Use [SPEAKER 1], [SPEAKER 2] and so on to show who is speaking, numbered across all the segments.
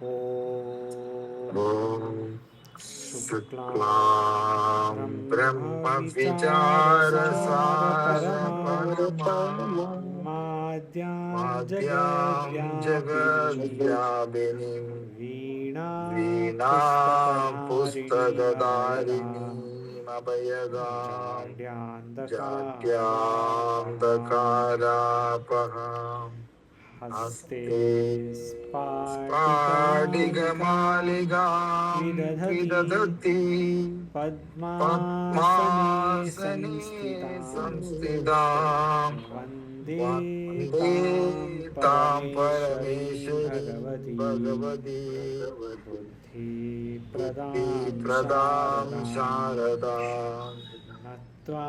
[SPEAKER 1] ॐ
[SPEAKER 2] ॐ
[SPEAKER 1] शुक्लां
[SPEAKER 2] शुक्लां
[SPEAKER 1] ब्रह्मविचारसारपरमां
[SPEAKER 2] माद्यां जगद्व्यापिनीं वीणां पुस्तकधारिणीम् अभयदां जाड्यान्धकारापहाम्
[SPEAKER 1] हस्ते
[SPEAKER 2] हस्ते
[SPEAKER 1] स्फाटिकमालिकां
[SPEAKER 2] स्फाटिकमालिकां
[SPEAKER 1] विदधति
[SPEAKER 2] विदधति
[SPEAKER 1] पद्मासने
[SPEAKER 2] पद्मासने
[SPEAKER 1] संस्थितां
[SPEAKER 2] संस्थितां
[SPEAKER 1] वन्दे
[SPEAKER 2] वन्दे
[SPEAKER 1] तां
[SPEAKER 2] तां
[SPEAKER 1] परमेश्वरीं
[SPEAKER 2] परमेश्वरीं
[SPEAKER 1] भगवतीं बुद्धिप्रदां
[SPEAKER 2] बुद्धिप्रदां
[SPEAKER 1] शारदां
[SPEAKER 2] शारदां
[SPEAKER 1] नत्वा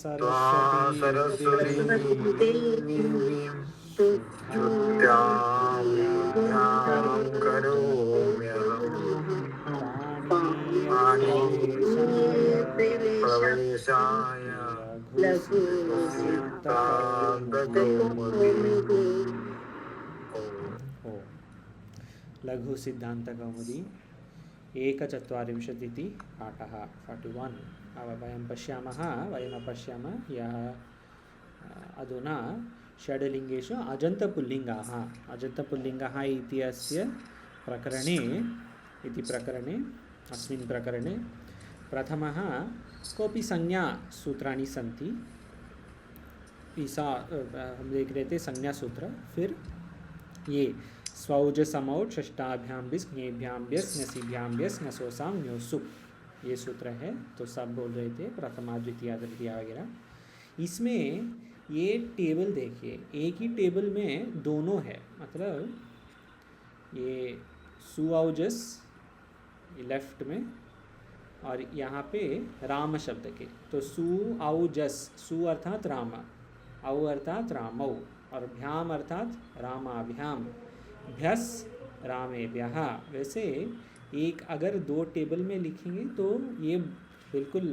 [SPEAKER 2] त्वा
[SPEAKER 1] सरस्वतीं
[SPEAKER 2] सरस्वतीं
[SPEAKER 1] देवीं
[SPEAKER 2] श्रुत्यां
[SPEAKER 1] शुद्ध्यां
[SPEAKER 2] विद्यां करोम्यहम्
[SPEAKER 1] करोम्यहम् पाणिनीयप्रवेशाय
[SPEAKER 2] प्रवेशाय
[SPEAKER 1] लघुसिद्धान्तकौमुदी। ओ लघु सिद्धान्तकौमुदी एकचत्वारिंशत् इति पाठः 41। वयं पश्यामः यः अधुना षड्लिङ्गेषु अजन्तपुल्लिङ्गाः इति अस्य प्रकरणे अस्मिन् प्रकरणे प्रथमः कोऽपि संज्ञासूत्राणि सन्ति। हम देख रहे थे संज्ञा सूत्र। फिर ये स्वौज समौज षष्ठाभ्याम बिस ज्ञेभ्याम व्यस नसीभ्याम व्यस नसोसाम न्योसुप ये सूत्र है। तो सब बोल रहे थे प्रथमा द्वितीया तृतीया वगैरह। इसमें ये टेबल देखिए, एक ही टेबल में दोनों है, मतलब ये सुऔजस लेफ्ट में और यहाँ पे राम शब्द के, तो सुऔजस, सु अर्थात राम, औ अर्थात रामौ और भ्याम अर्थात रामाभ्याम, भ्यस रामेभ्यः। वैसे एक अगर दो टेबल में लिखेंगे तो ये बिल्कुल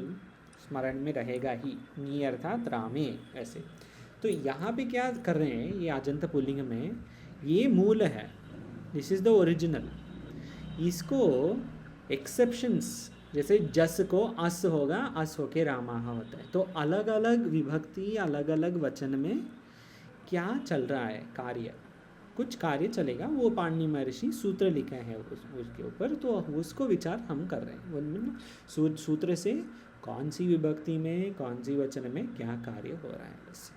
[SPEAKER 1] स्मरण में रहेगा ही, नी अर्थात रामे। ऐसे तो यहाँ पे क्या कर रहे हैं, ये अजंत पुल्लिंग में ये मूल है, दिस इज़ द ओरिजिनल। इसको एक्सेप्शंस, जैसे जस को अस होगा, अस होके रामाह होता है। तो अलग अलग विभक्ति अलग अलग वचन में क्या चल रहा है कार्य, कुछ कार्य चलेगा, वो पाणिनि महर्षि सूत्र लिखे हैं उसके ऊपर, तो उसको विचार हम कर रहे हैं। सूत्र से कौन सी विभक्ति में कौन सी वचन में क्या कार्य हो रहा है बस।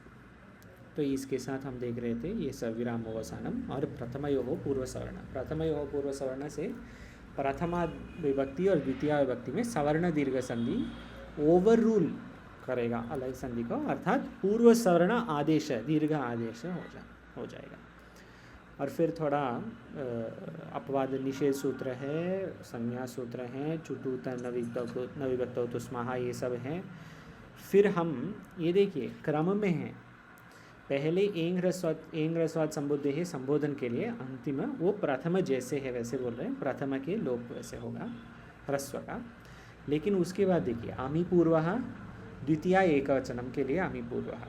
[SPEAKER 1] तो इसके साथ हम देख रहे थे ये सविरामोवसानम और प्रथमयोः पूर्वसवर्ण। प्रथमयोः पूर्वसवर्ण से प्रथमा विभक्ति और द्वितीय विभक्ति में सवर्ण दीर्घ संधि ओवर रूल करेगा अलग संधि को, अर्थात पूर्व सवर्ण आदेश दीर्घ आदेश हो जाएगा। और फिर थोड़ा अपवाद निषेध सूत्र है, संज्ञा सूत्र हैं, चुटूत नविभक्तौ तुस्माहा, ये सब हैं। फिर हम ये देखिए क्रम में हैं, पहले एंग ह्रस्वात् संबोधे है संबोधन के लिए, अंतिम वो प्रथम जैसे है वैसे बोल रहे हैं, प्रथम के लोप वैसे होगा ह्रस्व का। लेकिन उसके बाद देखिए आमी पूर्वः, द्वितीया एकवचनम के लिए आमी पूर्वः,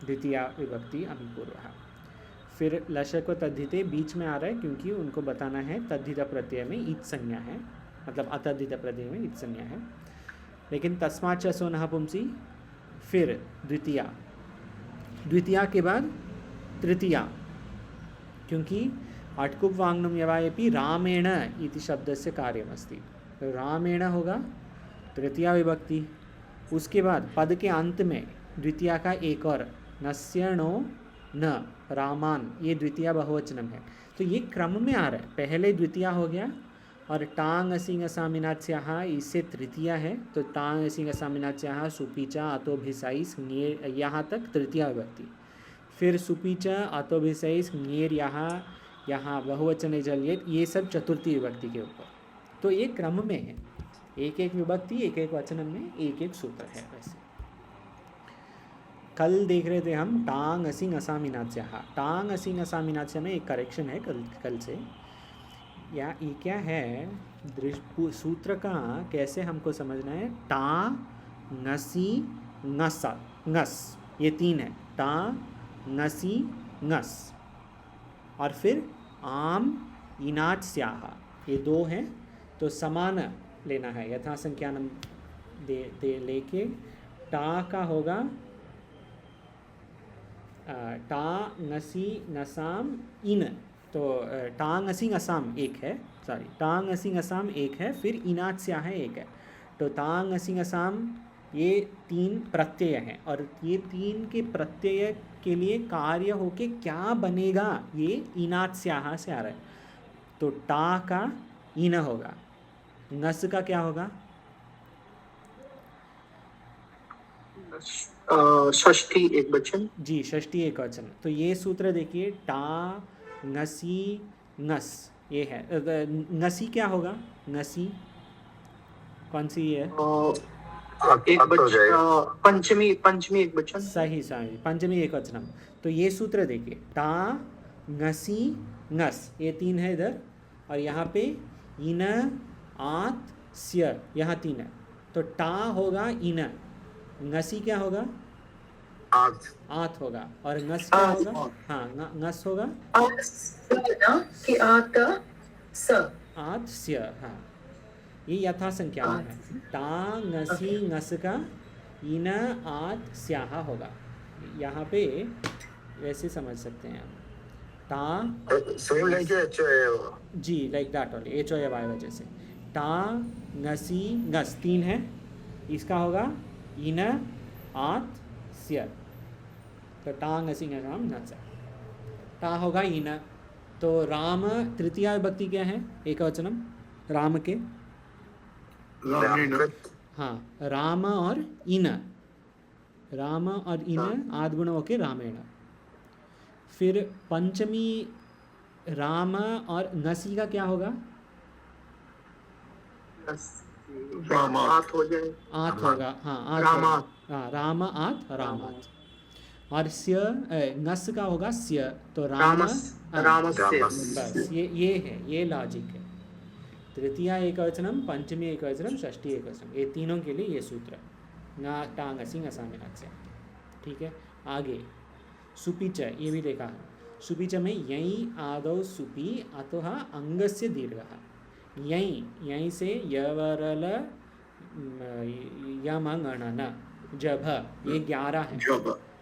[SPEAKER 1] द्वितीया विभक्ति आमी पूर्वः। फिर लशक व तद्धिते बीच में आ रहा है क्योंकि उनको बताना है तद्धित प्रत्यय में इत संज्ञा है, मतलब अतद्धित प्रत्यय में इत संज्ञा है। लेकिन तस्माच्च सो नः पुंसी, फिर द्वितीया के बाद तृतीया, क्योंकि अट्कुप वांगनम यवायपि रामेण इति शब्द से कार्यमस्ति, तो रामेण होगा तृतीया विभक्ति। उसके बाद पद के अंत में द्वितीया का एक और नस्यणो न रामान, ये द्वितीया बहुवचनम है। तो ये क्रम में आ रहा है, पहले द्वितीया हो गया और टांग असिंग असामिनाच्याः इससे तृतीया है, तो टांग असिंग असामिनाच्याः सुपीचा अतोभिसाइस ङेर, यहाँ तक तृतीया विभक्ति। फिर सुपीचा अतोभिसाइस ङेर, यहाँ बहुवचन जलियत, ये सब चतुर्थी विभक्ति के ऊपर। तो ये क्रम में है, एक एक विभक्ति एक एक वचन में एक एक सूत्र है। वैसे कल देख रहे थे हम टांग असिंग असामिनाच्याः, टांग असिंग असामिनाच्या में एक करेक्शन है कल से। या ये क्या है, सूत्र का कैसे हमको समझना है, टा ngasi ngasa ngस, ये तीन है, टा ngasi ngस। और फिर आम इनात्स्याः, ये दो हैं तो समान लेना है, यथा संख्यानम दे लेके टा का होगा टा ngसी ngसाम इन, तो टा ngसी ngसाम एक है, सॉरी टा ngसी ngसाम एक है, फिर इनात्स्या है एक है, तो टा ngसी ngसाम ये तीन प्रत्यय हैं और ये तीन के प्रत्यय के लिए कार्य होके क्या बनेगा ये इनात्स्याः से आ रहा है, तो टा का इन होगा, ngस का क्या होगा,
[SPEAKER 3] षष्ठी एक वचन।
[SPEAKER 1] जी षष्ठी एक वचन, तो ये सूत्र देखिए टा ngसी ngस ये है, ngसी क्या होगा, ngसी कौन सी है,
[SPEAKER 3] एक वचन, पंचमी एक वचन।
[SPEAKER 1] सही सही, पंचमी एक वचनम, तो ये सूत्र देखिए टा ngसी ngस ये तीन है इधर, और यहाँ पे इन आत स्य यहाँ तीन है, तो टा होगा इन, ngसी क्या होगा, आत होगा, और ngस क्या होगा, हाँ ngस होगा आत स्य, हाँ ये यथा संख्या में है, टा ngसी ngस का इन आत स्याह होगा, यहाँ पे वैसे समझ सकते हैं आप, टा
[SPEAKER 2] same like H
[SPEAKER 1] G like that only, H O Y वजह से, टा ngसी ngस तीन है, इसका होगा इन आत स्य, तो टा ngसी ngसाम ngस, टा होगा इन, तो राम तृतीया विभक्ति क्या है एक वचनम राम के, हाँ राम और इन, राम और इन आद्गुण होके रामेण, फिर पंचमी राम और ngसी का क्या होगा,
[SPEAKER 3] आत हो जाए,
[SPEAKER 1] आत होगा, हाँ आत
[SPEAKER 3] रामात।
[SPEAKER 1] होगा, हाँ राम आत रामात, और स्य ngस का होगा स्य, तो राम, हाँ,
[SPEAKER 3] रामस्य।
[SPEAKER 1] बस ये है, ये लॉजिक है, तृतीया एक वचनम, पंचमी एक वचनम, षष्ठी एक वचनम, ये तीनों के लिए ये सूत्र ना टा ngसी ngसाम इनात्स्या, ठीक है। आगे सुपिच, ये भी देखा है, सुपिच में यई आदौ सुपी अतः अंगस्य दीर्घः, यहीं से यवरल यमगणन जभ, ये 11 है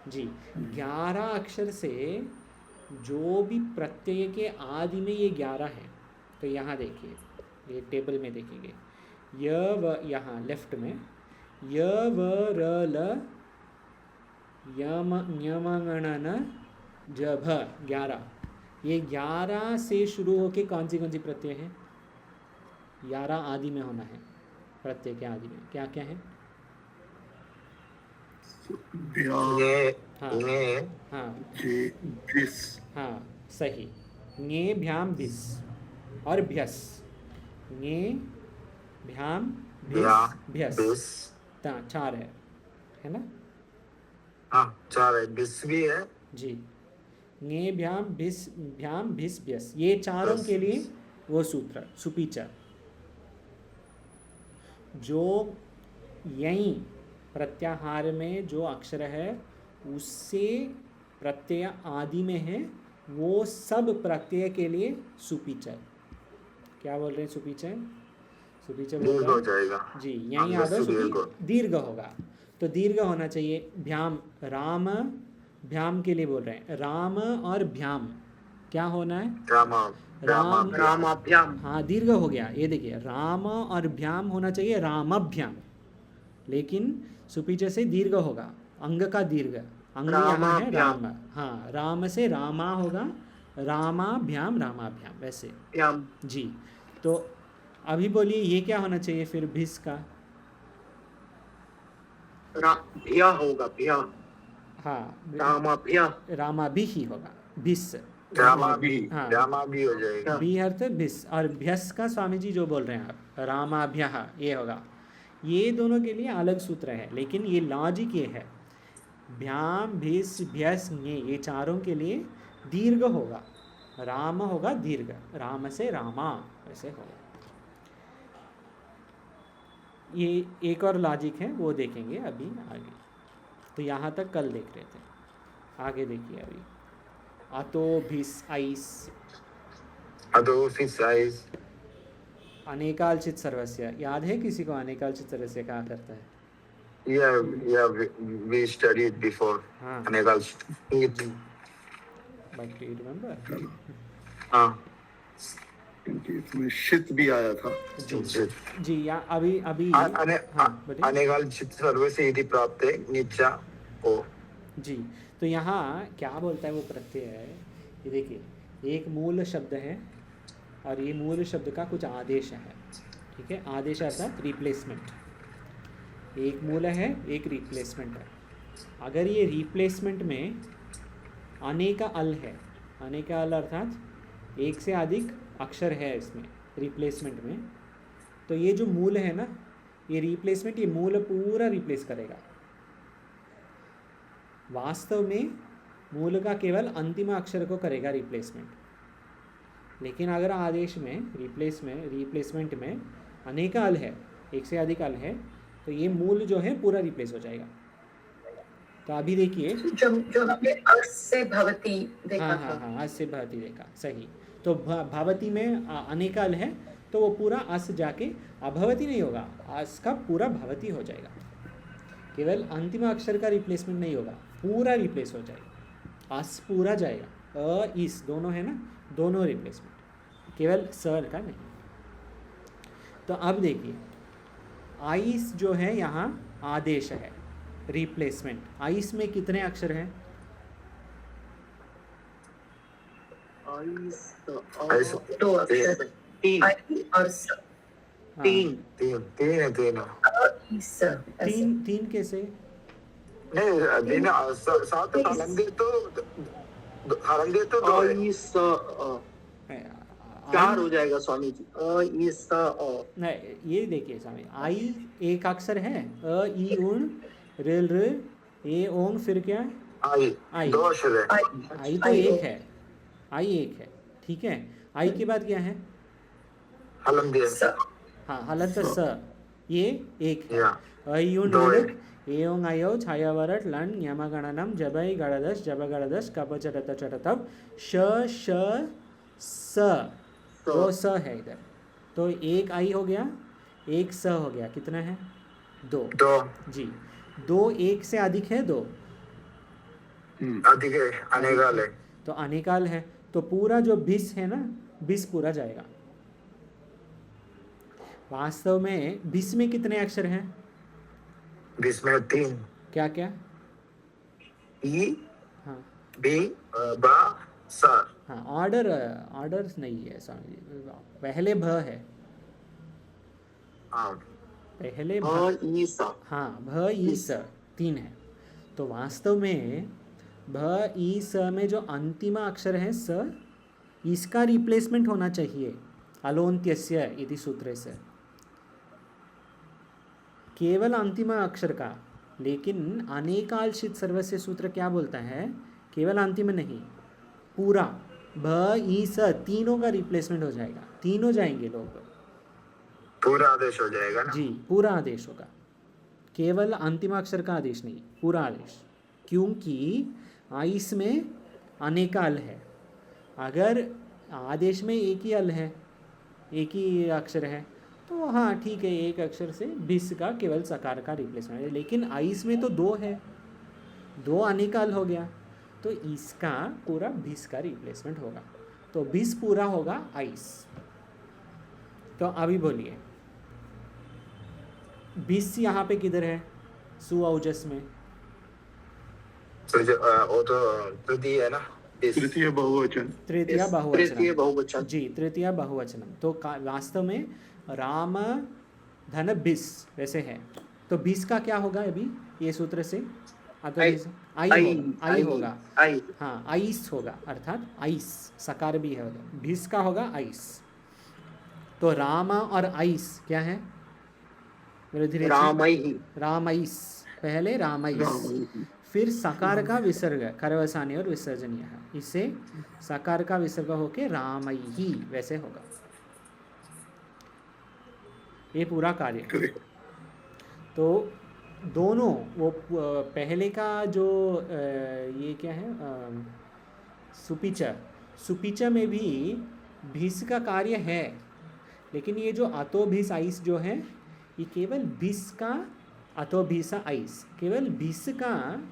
[SPEAKER 1] जी, 11 अक्षर से जो भी प्रत्यय के आदि में ये 11 है, तो यहाँ देखिए ये टेबल में देखेंगे, यहाँ लेफ्ट में यवरल यमगणन जभ 11, ये 11 से शुरू होके कौन सी प्रत्यय है, 11 आदि में होना है, प्रत्यय के आदि में क्या क्या है, हाँ हाँ हाँ सही, ङे भ्याम भिस और भ्यस, ङे भ्याम भिस भ्यस, 4 है ना,
[SPEAKER 2] हाँ 4 है, बिस भी है
[SPEAKER 1] जी, ङे भ्याम भिस भ्यस, ये चारों के लिए वो सूत्र सुपीचा, जो यहीं प्रत्याहार में जो अक्षर है उससे प्रत्यय आदि में है, वो सब प्रत्यय के लिए सुपीचर, क्या बोल रहे हैं सुपीचर, सुपीचर बोल
[SPEAKER 2] दीर्घ हो
[SPEAKER 1] रहे हैं
[SPEAKER 2] जाएगा
[SPEAKER 1] जी, यहीं आदर सुपी दीर्घ होगा, तो दीर्घ होना चाहिए, भ्याम राम भ्याम के लिए बोल रहे हैं, राम और भ्याम क्या होना है,
[SPEAKER 3] रामाभ्याम,
[SPEAKER 1] हाँ दीर्घ हो गया, ये देखिए राम और भ्याम होना चाहिए रामभ्याम, लेकिन सुपीचे से दीर्घ होगा, अंग का दीर्घ, अंग यहाँ है राम, हाँ राम से रामा होगा, रामाभ्याम रामाभ्याम वैसे जी, तो अभी बोलिए ये क्या होना चाहिए फिर भिस का,
[SPEAKER 3] भ्या होगा, भ्या,
[SPEAKER 1] हाँ रामाभि ही होगा, भिस,
[SPEAKER 2] रामा भी
[SPEAKER 1] हाँ
[SPEAKER 2] हो जाएगा,
[SPEAKER 1] भी अर्थ भिस, और भ्यस का स्वामी जी जो बोल रहे हैं आप रामाभ्यः ये होगा, ये दोनों के लिए अलग सूत्र है, लेकिन ये लॉजिक ये है, भ्याम भिस भ्यस ङे ये चारों के लिए दीर्घ होगा, राम होगा दीर्घ, राम से रामा वैसे होगा, ये एक और लॉजिक है वो देखेंगे अभी आगे, तो यहाँ तक कल देख रहे थे, आगे देखिए अभी अतो भिस आइस,
[SPEAKER 2] अदोफिस आइज
[SPEAKER 1] अनेकालचित सर्वस्य, याद है किसी को अनेकालचित सर्वस्य क्या करता है?
[SPEAKER 2] we studied before
[SPEAKER 1] हाँ,
[SPEAKER 2] अनेकाल
[SPEAKER 1] बट यू रिमेम्बर?
[SPEAKER 2] हाँ
[SPEAKER 4] क्योंकि इसमें शित भी आया था।
[SPEAKER 1] जी, या अभी अभी हाँ बोलिए।
[SPEAKER 2] अनेकाल चित सर्व से यदि प्राप्त है नीचा ओ
[SPEAKER 1] जी, तो यहाँ क्या बोलता है वो प्रत्यय है, ये देखिए एक मूल शब्द है और ये मूल शब्द का कुछ आदेश है, ठीक है? आदेश अर्थात रिप्लेसमेंट, एक मूल है एक रिप्लेसमेंट है। अगर ये रिप्लेसमेंट में अनेका अल है, अनेका अल अर्थात एक से अधिक अक्षर है इसमें रिप्लेसमेंट में, तो ये जो मूल है ना, ये रिप्लेसमेंट, ये मूल पूरा रिप्लेस करेगा। वास्तव में मूल का केवल अंतिम अक्षर को करेगा रिप्लेसमेंट, लेकिन अगर आदेश में रिप्लेसमेंट में अनेका अल है, एक से अधिक अल है, तो ये मूल जो है पूरा रिप्लेस हो जाएगा। तो अभी देखिए
[SPEAKER 5] जो हमने अर्थ से भवती देखा
[SPEAKER 1] हाँ
[SPEAKER 5] था।
[SPEAKER 1] हाँ हाँ, अस से भवती देखा, सही। तो भवती में अनेका अल है, तो वो पूरा अस जाके अभवती नहीं होगा, अस का पूरा भवती हो जाएगा। केवल अंतिम अक्षर का रिप्लेसमेंट नहीं होगा, पूरा रिप्लेस हो जाएगा, अस पूरा जाएगा, अ इस दोनों है ना, दोनों रिप्लेसमेंट, केवल सर का नहीं। तो अब देखिए आइस जो है यहाँ आदेश है, रिप्लेसमेंट। आइस में कितने अक्षर हैं?
[SPEAKER 5] दो अक्षर,
[SPEAKER 3] तीन
[SPEAKER 5] आई और स,
[SPEAKER 1] हाँ,
[SPEAKER 3] तीन
[SPEAKER 2] तीन
[SPEAKER 5] अ, ई, स, ऐसे।
[SPEAKER 1] तीन कैसे?
[SPEAKER 2] नहीं दिन सात हरंदे तो दो है।
[SPEAKER 3] चार हो जाएगा स्वामी जी। ई स
[SPEAKER 1] नहीं, ये देखिए स्वामी, आई एक अक्षर है, अ ई उण रेल रे ए ओंग, फिर क्या है? आई।
[SPEAKER 2] आई दो अक्षर है।
[SPEAKER 1] आई तो एक है, आई एक है, ठीक है। आई के बाद क्या है?
[SPEAKER 2] हलंदे
[SPEAKER 5] स,
[SPEAKER 1] हाँ, हलंत स, ये एक है।
[SPEAKER 2] या
[SPEAKER 1] अयुण
[SPEAKER 2] दो है।
[SPEAKER 1] रेलक एओंग आयो छायावरट लन यमगणनम जबई गणदश जब गणदश कप चटत चटतब श श स, दो स है इधर, तो एक आई हो गया, एक स हो गया, कितना है? दो।
[SPEAKER 2] दो
[SPEAKER 1] जी, दो एक से अधिक है, दो
[SPEAKER 2] अधिक है अनेकाल है।
[SPEAKER 1] तो अनेकाल है, तो पूरा जो बिस है ना, बिस पूरा जाएगा। वास्तव में बिस में कितने अक्षर हैं?
[SPEAKER 2] जिसमें तीन,
[SPEAKER 1] क्या क्या?
[SPEAKER 2] ई
[SPEAKER 1] हाँ
[SPEAKER 2] बी बा सा।
[SPEAKER 1] हाँ, ऑर्डर नहीं है स्वामी जी, पहले भ है,
[SPEAKER 2] हाँ
[SPEAKER 1] पहले
[SPEAKER 3] ई स
[SPEAKER 1] हाँ, भ ई स, तीन है। तो वास्तव में भ ई स में जो अंतिम अक्षर है स, इसका रिप्लेसमेंट होना चाहिए अलोन्त्यस्य इति सूत्र से, केवल अंतिम अक्षर का। लेकिन अनेकालशित सर्वस्य सूत्र क्या बोलता है? केवल अंतिम नहीं, पूरा भ ई स तीनों का रिप्लेसमेंट हो जाएगा, तीनों जाएंगे लोग।
[SPEAKER 2] पूरा आदेश हो जाएगा ना।
[SPEAKER 1] जी, पूरा आदेश होगा, केवल अंतिम अक्षर का आदेश नहीं, पूरा आदेश। क्योंकि आइस में अनेका अल है, अगर आदेश में एक ही अल है, एक ही अक्षर है, तो हाँ ठीक है, एक अक्षर से भिस का केवल सकार का रिप्लेसमेंट है। लेकिन आइस में तो दो है, दो अनेका अल हो गया, तो इसका पूरा भिस का रिप्लेसमेंट होगा, तो भिस पूरा होगा आइस। तो अभी बोलिए भिस यहाँ पे किधर है? सुऔजस में।
[SPEAKER 2] तो वो तो तृतीय है ना।
[SPEAKER 4] तृतीय बहुवचन।
[SPEAKER 1] तृतीय
[SPEAKER 3] तृतीय
[SPEAKER 1] बहुवचन,
[SPEAKER 3] बहुवचन।
[SPEAKER 1] जी, तृतीय बहुवचनम। तो वास्तव में राम धन भिस वैसे है, तो भिस का क्या होगा अभी ये सूत्र से? आई होगा,
[SPEAKER 3] आई
[SPEAKER 1] हाँ, आइस होगा, अर्थात आइस सकार भी है, भिस का होगा आइस। तो राम और आइस क्या है? रामाइस, पहले रामाइस, फिर सकार का विसर्ग खरवसानी और विसर्जनीय है, इससे सकार का विसर्ग होके रामई वैसे होगा। ये पूरा कार्य। तो दोनों वो पहले का जो ये क्या है सुपिचा में भी भिस का कार्य है, लेकिन ये जो अतो भिस आइस जो है ये केवल भिस का, अतो भिसा आइस केवल भिस का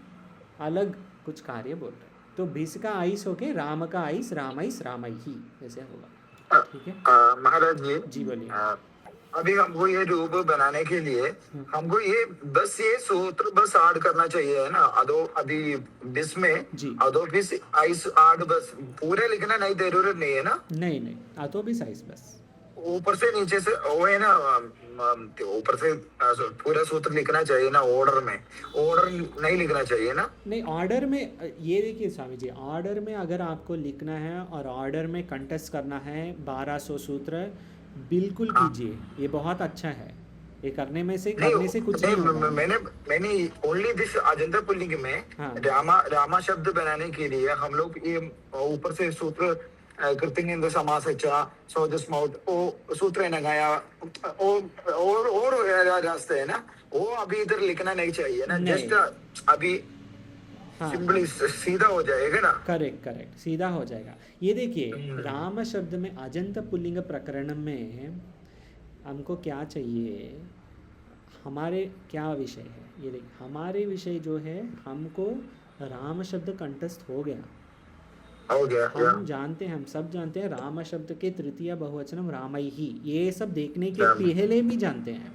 [SPEAKER 1] अलग कुछ कार्य बोल रहे हैं। तो भिस का आइस होके राम का आइस रामाइस रामाई ही ऐसे होगा। ठीक है
[SPEAKER 2] महाराज जी
[SPEAKER 1] जी बोलिए।
[SPEAKER 2] अभी हमको ये रूप बनाने के लिए हमको ये बस ये सूत्र बस ऐड करना चाहिए है ना। अदो अभी बिस में
[SPEAKER 1] जी
[SPEAKER 2] अदो बिस आइस ऐड बस पूरे लिखना नहीं जरूरत नहीं है ना।
[SPEAKER 1] नहीं नहीं अतो भिस आइस बस
[SPEAKER 2] ऊपर से नीचे से वो है ना ऊपर से पूरा सूत्र लिखना चाहिए ना। ऑर्डर में ऑर्डर नहीं लिखना चाहिए ना।
[SPEAKER 1] नहीं ऑर्डर में ये देखिए स्वामी जी, ऑर्डर में अगर आपको लिखना है और ऑर्डर में कंटेस्ट करना है 1200 सूत्र बिल्कुल कीजिए, ये बहुत अच्छा है। ये करने से कुछ नहीं होगा।
[SPEAKER 2] मैंने ओनली दिस अजंता पुल्लिंग में
[SPEAKER 1] हाँ।
[SPEAKER 2] रामा शब्द बनाने के लिए हम लोग ये ऊपर से सूत्र कृतिंग समासचा सौजस माउट वो सूत्र लगाया और रास्ते है ना। वो अभी इधर लिखना नहीं चाहिए ना।
[SPEAKER 1] नहीं।
[SPEAKER 2] जस्ट अभी
[SPEAKER 1] हाँ
[SPEAKER 2] सिंपली सीधा हो जाएगा ना।
[SPEAKER 1] करेक्ट सीधा हो जाएगा। ये देखिए राम शब्द में अजंत पुल्लिंग प्रकरण में हमको क्या चाहिए, हमारे क्या विषय है। ये देखिए हमारे विषय जो है हमको राम शब्द कंठस्थ हो गया।
[SPEAKER 2] हो गया
[SPEAKER 1] हम जानते हैं, हम सब जानते हैं राम शब्द के तृतीय बहुवचनम रामई ही, ये सब देखने के पहले भी जानते हैं।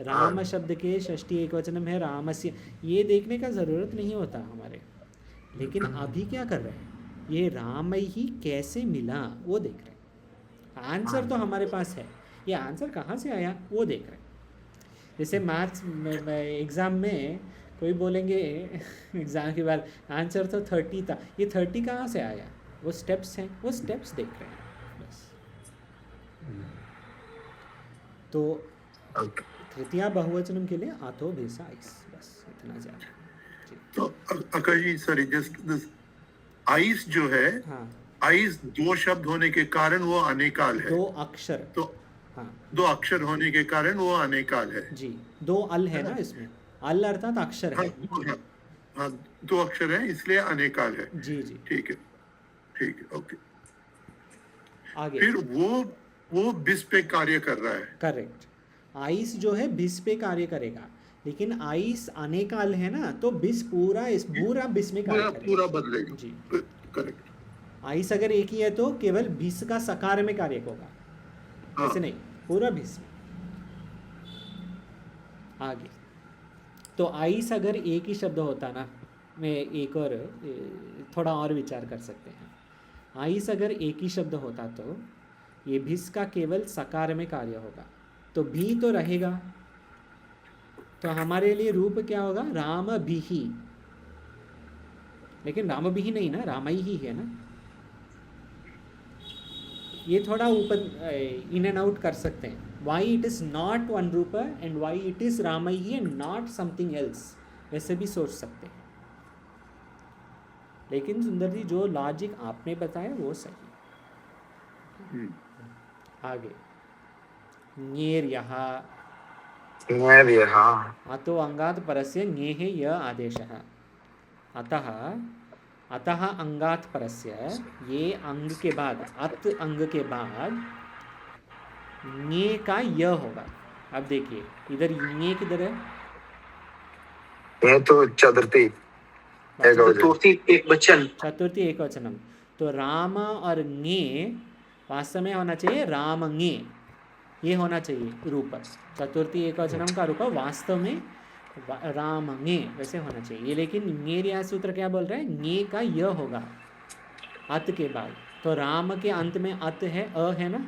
[SPEAKER 1] राम शब्द के षष्ठी एकवचनम है रामस्य, ये देखने का ज़रूरत नहीं होता हमारे। लेकिन अभी क्या कर रहे हैं, ये रामई ही कैसे मिला वो देख रहे हैं। आंसर तो हमारे पास है, ये आंसर कहाँ से आया वो देख रहे हैं। जैसे मैथ्स एग्ज़ाम में कोई बोलेंगे एग्ज़ाम के बाद आंसर तो 30 था, ये 30 कहाँ से आया, वो स्टेप्स हैं, वो स्टेप्स देख रहे हैं बस। तो तृतीया बहुवचनम के लिए आतो भेसा आइस, बस इतना ज़्यादा।
[SPEAKER 4] तो आकाश जी सॉरी जस्ट दिस आइस जो है,
[SPEAKER 1] हाँ
[SPEAKER 4] आइस दो शब्द होने के कारण वो अनेकाल है।
[SPEAKER 1] 2 अक्षर,
[SPEAKER 4] तो
[SPEAKER 1] हाँ
[SPEAKER 4] 2 अक्षर होने के कारण वो अनेकाल है
[SPEAKER 1] जी। 2 अल है ना इसमें, अल अर्थात अक्षर है।
[SPEAKER 4] हाँ 2 अक्षर है इसलिए अनेकाल है।
[SPEAKER 1] जी जी
[SPEAKER 4] ठीक है ओके।
[SPEAKER 1] आगे
[SPEAKER 4] फिर वो बिस पे कार्य कर रहा है।
[SPEAKER 1] करेक्ट, आइस जो है बिस पे कार्य करेगा, लेकिन आइस अनेकाल है ना, तो बिस पूरा बिस में कार्य करेगा।
[SPEAKER 4] पूरा बदलेगा
[SPEAKER 1] जी
[SPEAKER 4] करेक्ट।
[SPEAKER 1] आइस अगर एक ही है तो केवल बिस का सकार में कार्य होगा,
[SPEAKER 4] हाँ।
[SPEAKER 1] ऐसे नहीं पूरा बिस में। आगे तो आइस अगर एक ही शब्द होता ना, मैं एक और थोड़ा और विचार कर सकते हैं। आइस अगर एक ही शब्द होता तो ये भिस का केवल सकार में कार्य होगा, तो भी तो रहेगा, तो हमारे लिए रूप क्या होगा, राम भी ही। लेकिन राम भी ही नहीं ना, रामई ही है ना। ये थोड़ा ऊपर इन एंड आउट कर सकते हैं, why it is not one रूप एंड वाई इट इज़ रामई ही एंड नॉट समथिंग एल्स, वैसे भी सोच सकते हैं। लेकिन सुंदर जी जो लॉजिक आपने बताया वो सही। आगे ङेर यहाँ अतो अंगात परस्य ङेः य आदेशः, अतः अंगात परस्य, ये अंग के बाद, अत अंग के बाद ङे का य होगा। अब देखिए इधर ङे किधर है,
[SPEAKER 2] ये तो चतुर्थी
[SPEAKER 1] चतुर्थी एकवचनम। तो राम और ङे वास्तव में होना चाहिए राम ङे, ये होना चाहिए रूप। चतुर्थी एकवचनम का रूप वास्तव में राम ङे वैसे होना चाहिए। लेकिन ङेर यहाँ सूत्र क्या बोल रहा है, ङे का य होगा अत के बाद। तो राम के अंत में अत है, अ है ना,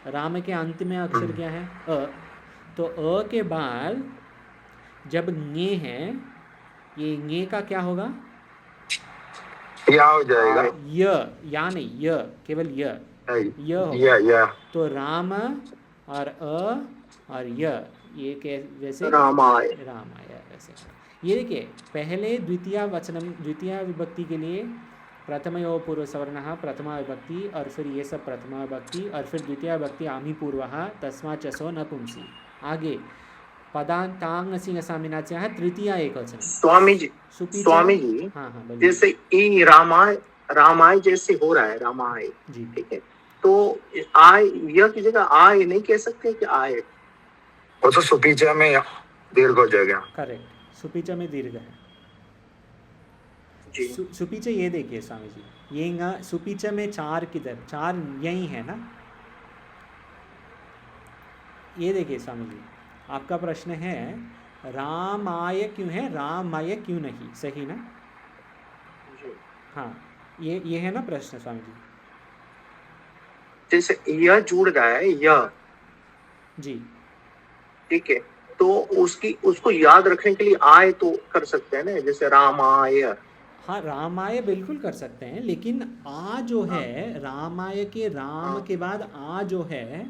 [SPEAKER 1] राम के अंत में अक्षर क्या है, अ। तो अ के बाद जब ङे है, ये ङे का क्या होगा,
[SPEAKER 2] या हो जाएगा,
[SPEAKER 1] या नहीं, य केवल य होगा।
[SPEAKER 2] या
[SPEAKER 1] तो राम और अ और य, ये के वैसे
[SPEAKER 3] रामाय
[SPEAKER 1] वैसे। ये देखिए पहले द्वितीय विभक्ति के लिए प्रथमयो पूर्व सवर्णः प्रथमा विभक्ति, और फिर ये सब प्रथमा विभक्ति, और फिर द्वितीय विभक्ति आमी पूर्वः तस्मात् चसो नपुंसि। आगे पदांतांग नसीनसामिनाच्यः तृतीया एकवचन। स्वामी जी हाँ बोलिए।
[SPEAKER 3] जैसे ई रामाय जैसे हो रहा है, रामाय
[SPEAKER 1] जी
[SPEAKER 3] ठीक है, तो आय यह की जगह आय नहीं कह सकते कि आय।
[SPEAKER 2] वो तो सुपीचा में दीर्घ हो जाएगा।
[SPEAKER 1] करेक्ट, सुपीचा में दीर्घ है।
[SPEAKER 3] जी
[SPEAKER 1] सुपीचा ये देखिए स्वामी जी, ये सुपीचा में चार किधर, चार यही है ना। ये देखिए स्वामी जी, आपका प्रश्न है रामाय क्यों है, रामाय क्यों नहीं, सही ना।
[SPEAKER 3] जी।
[SPEAKER 1] हाँ, ये है ना प्रश्न स्वामी जी।
[SPEAKER 3] जैसे यह जुड़ रहा है यह,
[SPEAKER 1] जी
[SPEAKER 3] ठीक है, तो उसको याद रखने के लिए आय तो कर सकते हैं ना, जैसे रामाय।
[SPEAKER 1] हाँ, रामाय बिल्कुल कर सकते हैं, लेकिन आ जो है रामाय के राम
[SPEAKER 3] हाँ।
[SPEAKER 1] के बाद आ जो है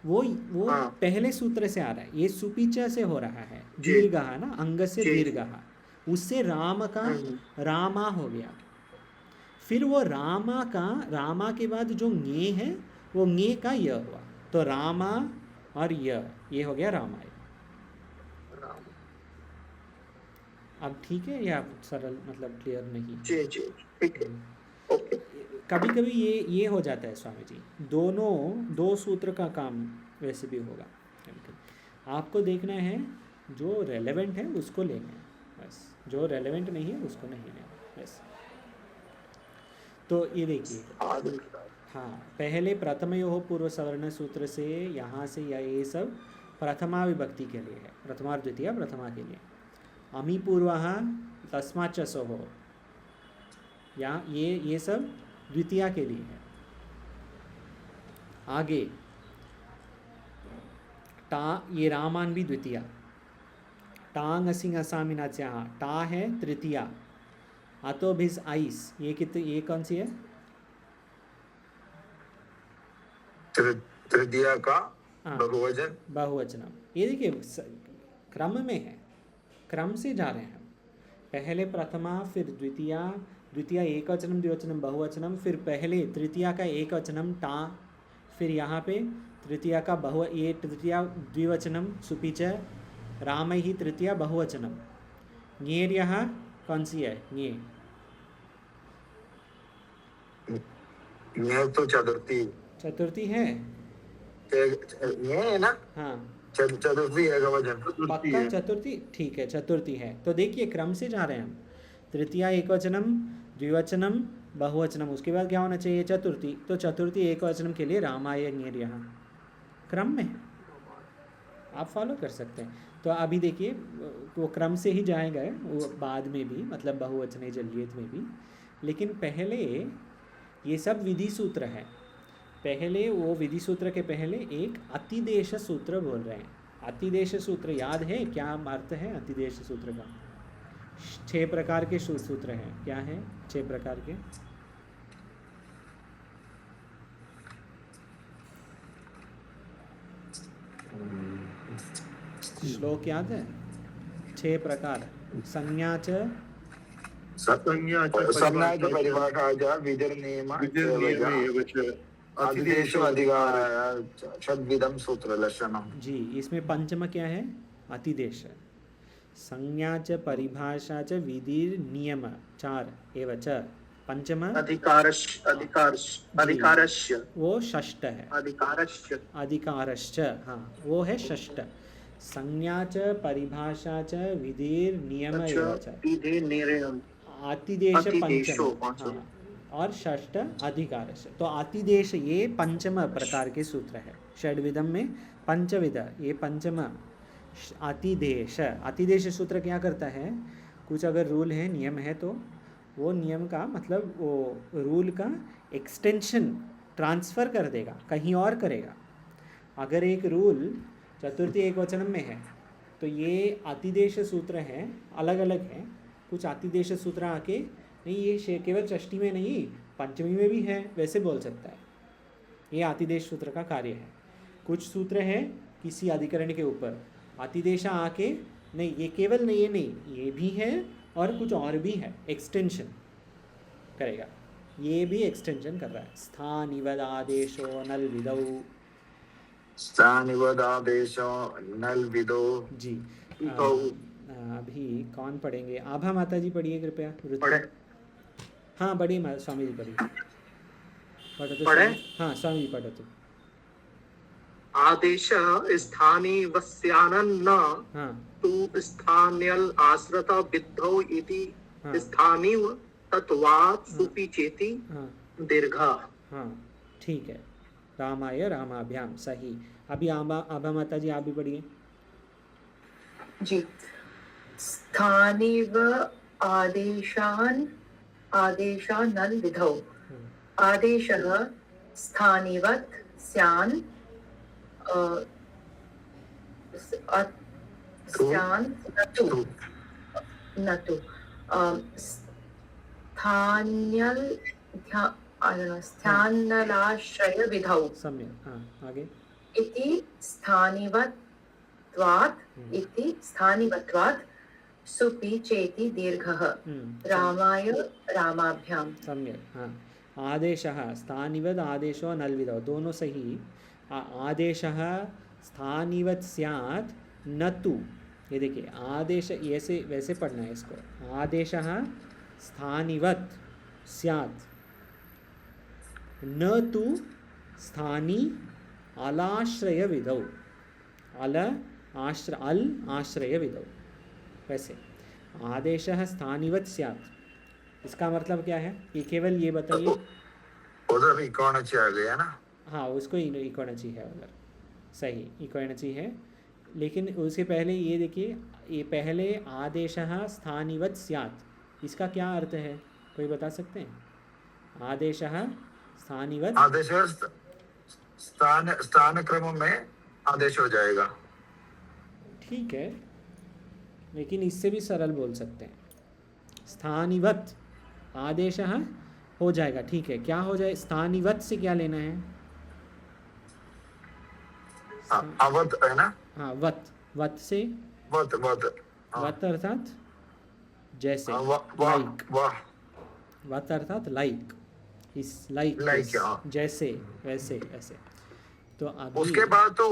[SPEAKER 1] वो
[SPEAKER 3] हाँ।
[SPEAKER 1] पहले सूत्र से आ रहा है, ये सुपीचा से हो रहा है,
[SPEAKER 3] जी।
[SPEAKER 1] दीर्घा ना, अंग से
[SPEAKER 3] जी।
[SPEAKER 1] दीर्घा, उससे राम का रामा हो गया। फिर वो रामा के बाद जो ङे है वो ङे का य हुआ, तो रामा और ये हो गया रामाय। अब ठीक है, या सरल मतलब क्लियर नहीं।
[SPEAKER 3] जी जी ठीक है, ओके।
[SPEAKER 1] कभी कभी ये हो जाता है स्वामी जी, दोनों दो सूत्र का काम वैसे भी होगा। आपको देखना है जो रेलेवेंट है उसको लेना है बस, जो रेलेवेंट नहीं है उसको नहीं लेना बस। तो ये देखिए, हाँ, पहले प्रथमयोः पूर्व सवर्ण सूत्र से यहाँ से या ये सब प्रथमा विभक्ति के लिए है, प्रथमा द्वितीया प्रथमा के लिए। अमी पूर्वः तस्माच्च सोः, यहाँ ये सब द्वितीया के लिए है। आगे टा, ये रामान भी द्वितीया, टांग असिंग असामिनाच्या, टा है तृतीया, अतो भिस आइस, ये कौन सी है,
[SPEAKER 2] तृतीया का
[SPEAKER 1] हाँ,
[SPEAKER 2] बहुवचन,
[SPEAKER 1] बहुवचनम। ये देखिए क्रम में है, क्रम से जा रहे हैं हम, पहले प्रथमा फिर द्वितीया, द्वितीया एक वचनम द्विवचनम बहुवचनम, फिर पहले तृतीया का एक वचनम टा, फिर यहाँ पे तृतीया का ये तृतीया द्विवचनम सुपीच, राम ही तृतीया बहुवचनम। ङेर यहाँ कौन सी है, ङे
[SPEAKER 2] तो चतुर्थी,
[SPEAKER 1] चतुर्थी है,
[SPEAKER 2] ये है ना,
[SPEAKER 1] हाँ
[SPEAKER 2] चतुर्थी है का वचन,
[SPEAKER 1] पक्का चतुर्थी, ठीक है चतुर्थी है। तो देखिए क्रम से जा रहे हैं हम, तृतीया एक वचनम द्विवचनम बहुवचनम, उसके बाद क्या होना चाहिए, चतुर्थी, तो चतुर्थी एक वचनम के लिए रामाय ङेर यहाँ क्रम में है, आप फॉलो कर सकते हैं। तो अभी देखिए वो क्रम से ही जाएगा, वो बाद में भी, मतलब बहुवचने जल्यत में भी, लेकिन पहले ये सब विधि सूत्र है। पहले वो विधि सूत्र के पहले एक अतिदेश सूत्र बोल रहे हैं। अतिदेश सूत्र याद है क्या अर्थ है अतिदेश सूत्र का? 6 प्रकार के सूत्र हैं, क्या है 6 प्रकार के? श्लोक याद है? 6 प्रकार, संज्ञा च
[SPEAKER 4] संज्ञा च
[SPEAKER 2] संज्ञा च परिभाषा च विधिर्नियम आदिदेशो अधिकार षड्विधम सूत्र लक्षणम।
[SPEAKER 1] जी, इसमें पंचम क्या है? अतिदेश। संज्ञा च परिभाषा च विधिर नियम 4 एव च, पंचम
[SPEAKER 3] अधिकारस्य
[SPEAKER 1] वो षष्ठ है, अधिकारश्च, हाँ वो है षष्ठ। संज्ञा च परिभाषा च विधिर नियम एव च, आतिदेश पंचम, हाँ, और षष्ठ अधिकारश। तो आतिदेश ये पंचम प्रकार के सूत्र है, षड्विधम में पंचविध, ये पंचम आतिदेश। आतिदेश सूत्र क्या करता है, कुछ अगर रूल है नियम है तो वो नियम का मतलब वो रूल का एक्सटेंशन ट्रांसफ़र कर देगा, कहीं और करेगा। अगर एक रूल चतुर्थी एक वचनम में है तो ये आतिदेश सूत्र हैं, अलग अलग हैं। कुछ आतिदेश सूत्र आके नहीं ये केवल षष्ठी में नहीं पंचमी में भी है वैसे बोल सकता है, ये आतिदेश सूत्र का कार्य है। कुछ सूत्र है किसी अधिकरण के ऊपर, आतिदेश आके नहीं ये केवल नहीं है, नहीं ये भी है और कुछ और भी है, एक्सटेंशन करेगा, ये भी एक्सटेंशन कर रहा है। स्थानिवदादेशो नल विदौ,
[SPEAKER 2] स्थानिवदादेशो नल विदो।
[SPEAKER 1] जी अभी कौन पढ़ेंगे? आभा माता जी पढ़िए कृपया।
[SPEAKER 3] पढ़े?
[SPEAKER 1] हाँ पढ़िए स्वामी जी पढ़िए। पठतु
[SPEAKER 3] पढ़े?
[SPEAKER 1] स्वामी। हाँ स्वामी जी पठतु।
[SPEAKER 3] आदेश स्थानीवस्यान्न
[SPEAKER 1] हाँ
[SPEAKER 3] तु स्थान्यल आश्रित विद्धौ इति
[SPEAKER 1] हाँ
[SPEAKER 3] स्थानीव तत्वात् सुपि चेति
[SPEAKER 1] हाँ
[SPEAKER 3] दीर्घा।
[SPEAKER 1] हाँ ठीक है। रामाय रामाभ्याम सही। अभी आभा माता जी आप भी पढ़िए।
[SPEAKER 5] जी। स्थानीव आदेशानल विधौ। आदेशः स्थानीवत् स्यान् स्यान् न तु स्थान्यलाश्रय विधौ
[SPEAKER 1] सम्यक। हाँ आगे।
[SPEAKER 5] इति स्थानिवत्वात् सुपि चेति दीर्घः। रामाय रामाभ्याम।
[SPEAKER 1] सम्यक। हाँ आदेशः स्थानिवद् आदेशो नल्विदौ दोनों सही। आदेशः स्थानिवत् स्यात् न तु, ये देखिए आदेश ऐसे वैसे पढ़ना है इसको। आदेशः स्थानिवत् स्यात् न तु स्थानी अलाश्रय विधौ। अल आश्रय विधौ। वैसे आदेशः स्थानिवत् स्यात् इसका मतलब क्या है? ये केवल ये बताइए।
[SPEAKER 2] उधर भी इकोनॉमी आ गया ना।
[SPEAKER 1] हाँ उसको इकोनॉमी है उधर, सही इकोनॉमी है। लेकिन उसके पहले ये देखिए, ये पहले आदेशः स्थानिवत् स्यात् इसका क्या अर्थ है, कोई बता सकते हैं? आदेशः स्थानिवत्,
[SPEAKER 2] आदेश स्थान क्रम में आदेश हो जाएगा।
[SPEAKER 1] ठीक है, लेकिन इससे भी सरल बोल सकते हैं। स्थानिवत् आदेशः हो जाएगा, ठीक है। क्या हो जाए? स्थानिवत् से क्या लेना है?
[SPEAKER 2] अवत है ना।
[SPEAKER 1] हाँ वत, वत से
[SPEAKER 2] वत
[SPEAKER 1] वत अर्थात जैसे,
[SPEAKER 2] लाइक।
[SPEAKER 1] वत अर्थात लाइक, इस लाइक जैसे वैसे ऐसे। तो अभी
[SPEAKER 2] उसके बाद तो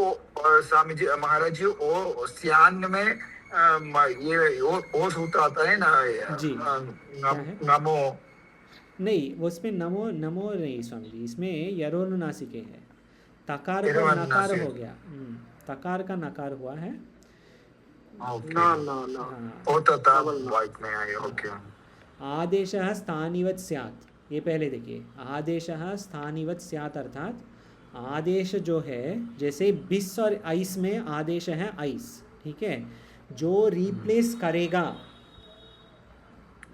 [SPEAKER 2] स्वामी जी महाराज जी वो स्यान में ये वो सूत्र आता है ना
[SPEAKER 1] जी,
[SPEAKER 2] नमो।
[SPEAKER 1] नहीं उसमें नमो नमो नहीं स्वामी जी, इसमें यरोनुनासिके है। तकार का नकार हो गया। तकार का नकार हुआ है। आदेशः स्थानिवत् स्यात्, ये पहले देखिए। आदेशः स्थानिवत् स्यात् अर्थात आदेश जो है, जैसे बिस और आइस में आदेश है आइस, ठीक है। जो रिप्लेस करेगा,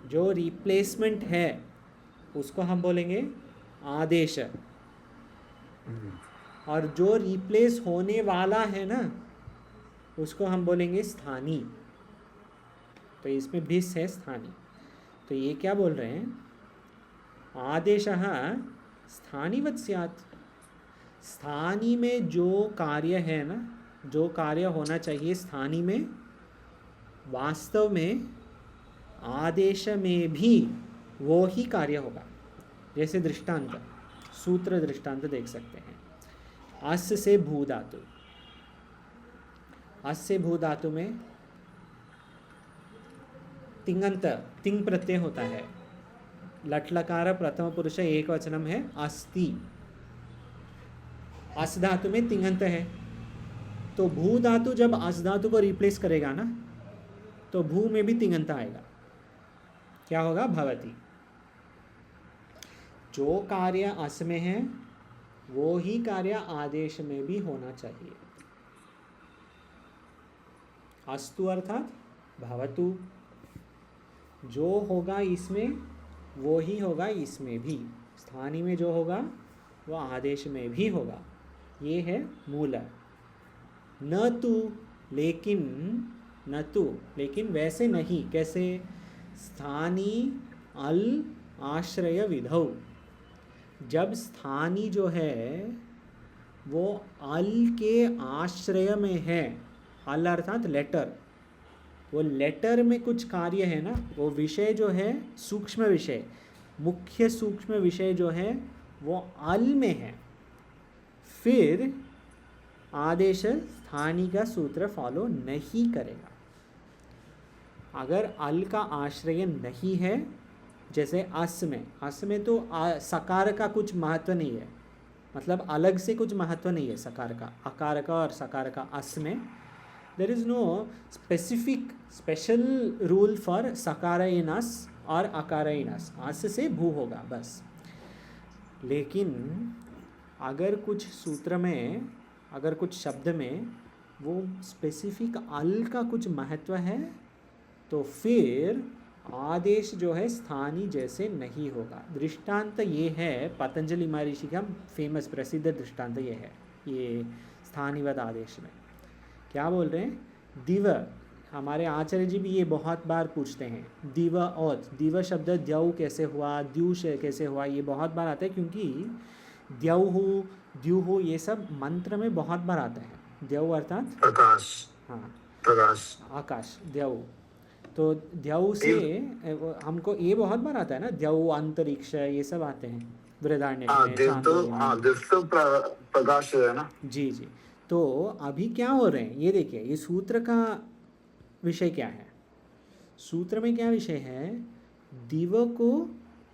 [SPEAKER 1] जो रिप्लेसमेंट है उसको हम बोलेंगे आदेश, और जो रिप्लेस होने वाला है ना उसको हम बोलेंगे स्थानी। तो इसमें भिस है स्थानी। तो ये क्या बोल रहे हैं? आदेशः स्थानीवत् स्यात्, स्थानी में जो कार्य है ना, जो कार्य होना चाहिए स्थानी में, वास्तव में आदेश में भी वो ही कार्य होगा। जैसे दृष्टांत, सूत्र दृष्टांत देख सकते हैं। अस् से भू धातु, अस् से भू धातु में तिङन्त, तिंग प्रत्यय होता है। लट लकार प्रथम पुरुष एक वचनम है अस्ति। अस् धातु में तिङन्त है, तो भू धातु जब अस् धातु को रिप्लेस करेगा ना, तो भू में भी तिङन्त आएगा। क्या होगा? भवति। जो कार्य अस् में है वो ही कार्य आदेश में भी होना चाहिए। अस्तु अर्थात भवतु, जो होगा इसमें वो ही होगा इसमें भी। स्थानी में जो होगा वो आदेश में भी होगा। ये है मूल। न तु, लेकिन, न तु लेकिन वैसे नहीं। कैसे? स्थानी अल आश्रय विधौ, जब स्थानी जो है वो अल के आश्रय में है। अल अर्थात लेटर, वो लेटर में कुछ कार्य है ना, वो विषय जो है सूक्ष्म विषय, मुख्य सूक्ष्म विषय जो है वो अल में है, फिर आदेश स्थानी का सूत्र फॉलो नहीं करेगा। अगर अल का आश्रय नहीं है जैसे अस में तो सकार का कुछ महत्व नहीं है, मतलब अलग से कुछ महत्व नहीं है सकार का, अकार का और सकार का। अस में there is no special rule for सकार इन अस और अकार इन अस। अस से भू होगा बस। लेकिन अगर कुछ सूत्र में, अगर कुछ शब्द में वो स्पेसिफिक अल का कुछ महत्व है तो फिर आदेश जो है स्थानी जैसे नहीं होगा। दृष्टांत ये है, पतंजलि महर्षि का फेमस प्रसिद्ध दृष्टांत ये है, ये स्थानीवद आदेश में क्या बोल रहे हैं, दिव। हमारे आचार्य जी भी ये बहुत बार पूछते हैं, दिव औत, दिव शब्द द्यऊ कैसे हुआ, द्यू कैसे हुआ, ये बहुत बार आता है क्योंकि द्यऊ हो, द्यू हो, ये सब मंत्र में बहुत बार आता है। द्यऊ अर्थात
[SPEAKER 2] प्रकाश,
[SPEAKER 1] हाँ
[SPEAKER 2] प्रकाश,
[SPEAKER 1] आकाश, द्यऊ। तो द्यऊ से हमको ये बहुत बार आता है ना, द्यऊ अंतरिक्ष, ये सब आते हैं बृहदारण्यक में, चांदोग्य में।
[SPEAKER 2] दिव तो प्रकाश है ना।
[SPEAKER 1] जी जी। तो अभी क्या हो रहे हैं ये देखिए, ये सूत्र का विषय क्या है, सूत्र में क्या विषय है, दिव को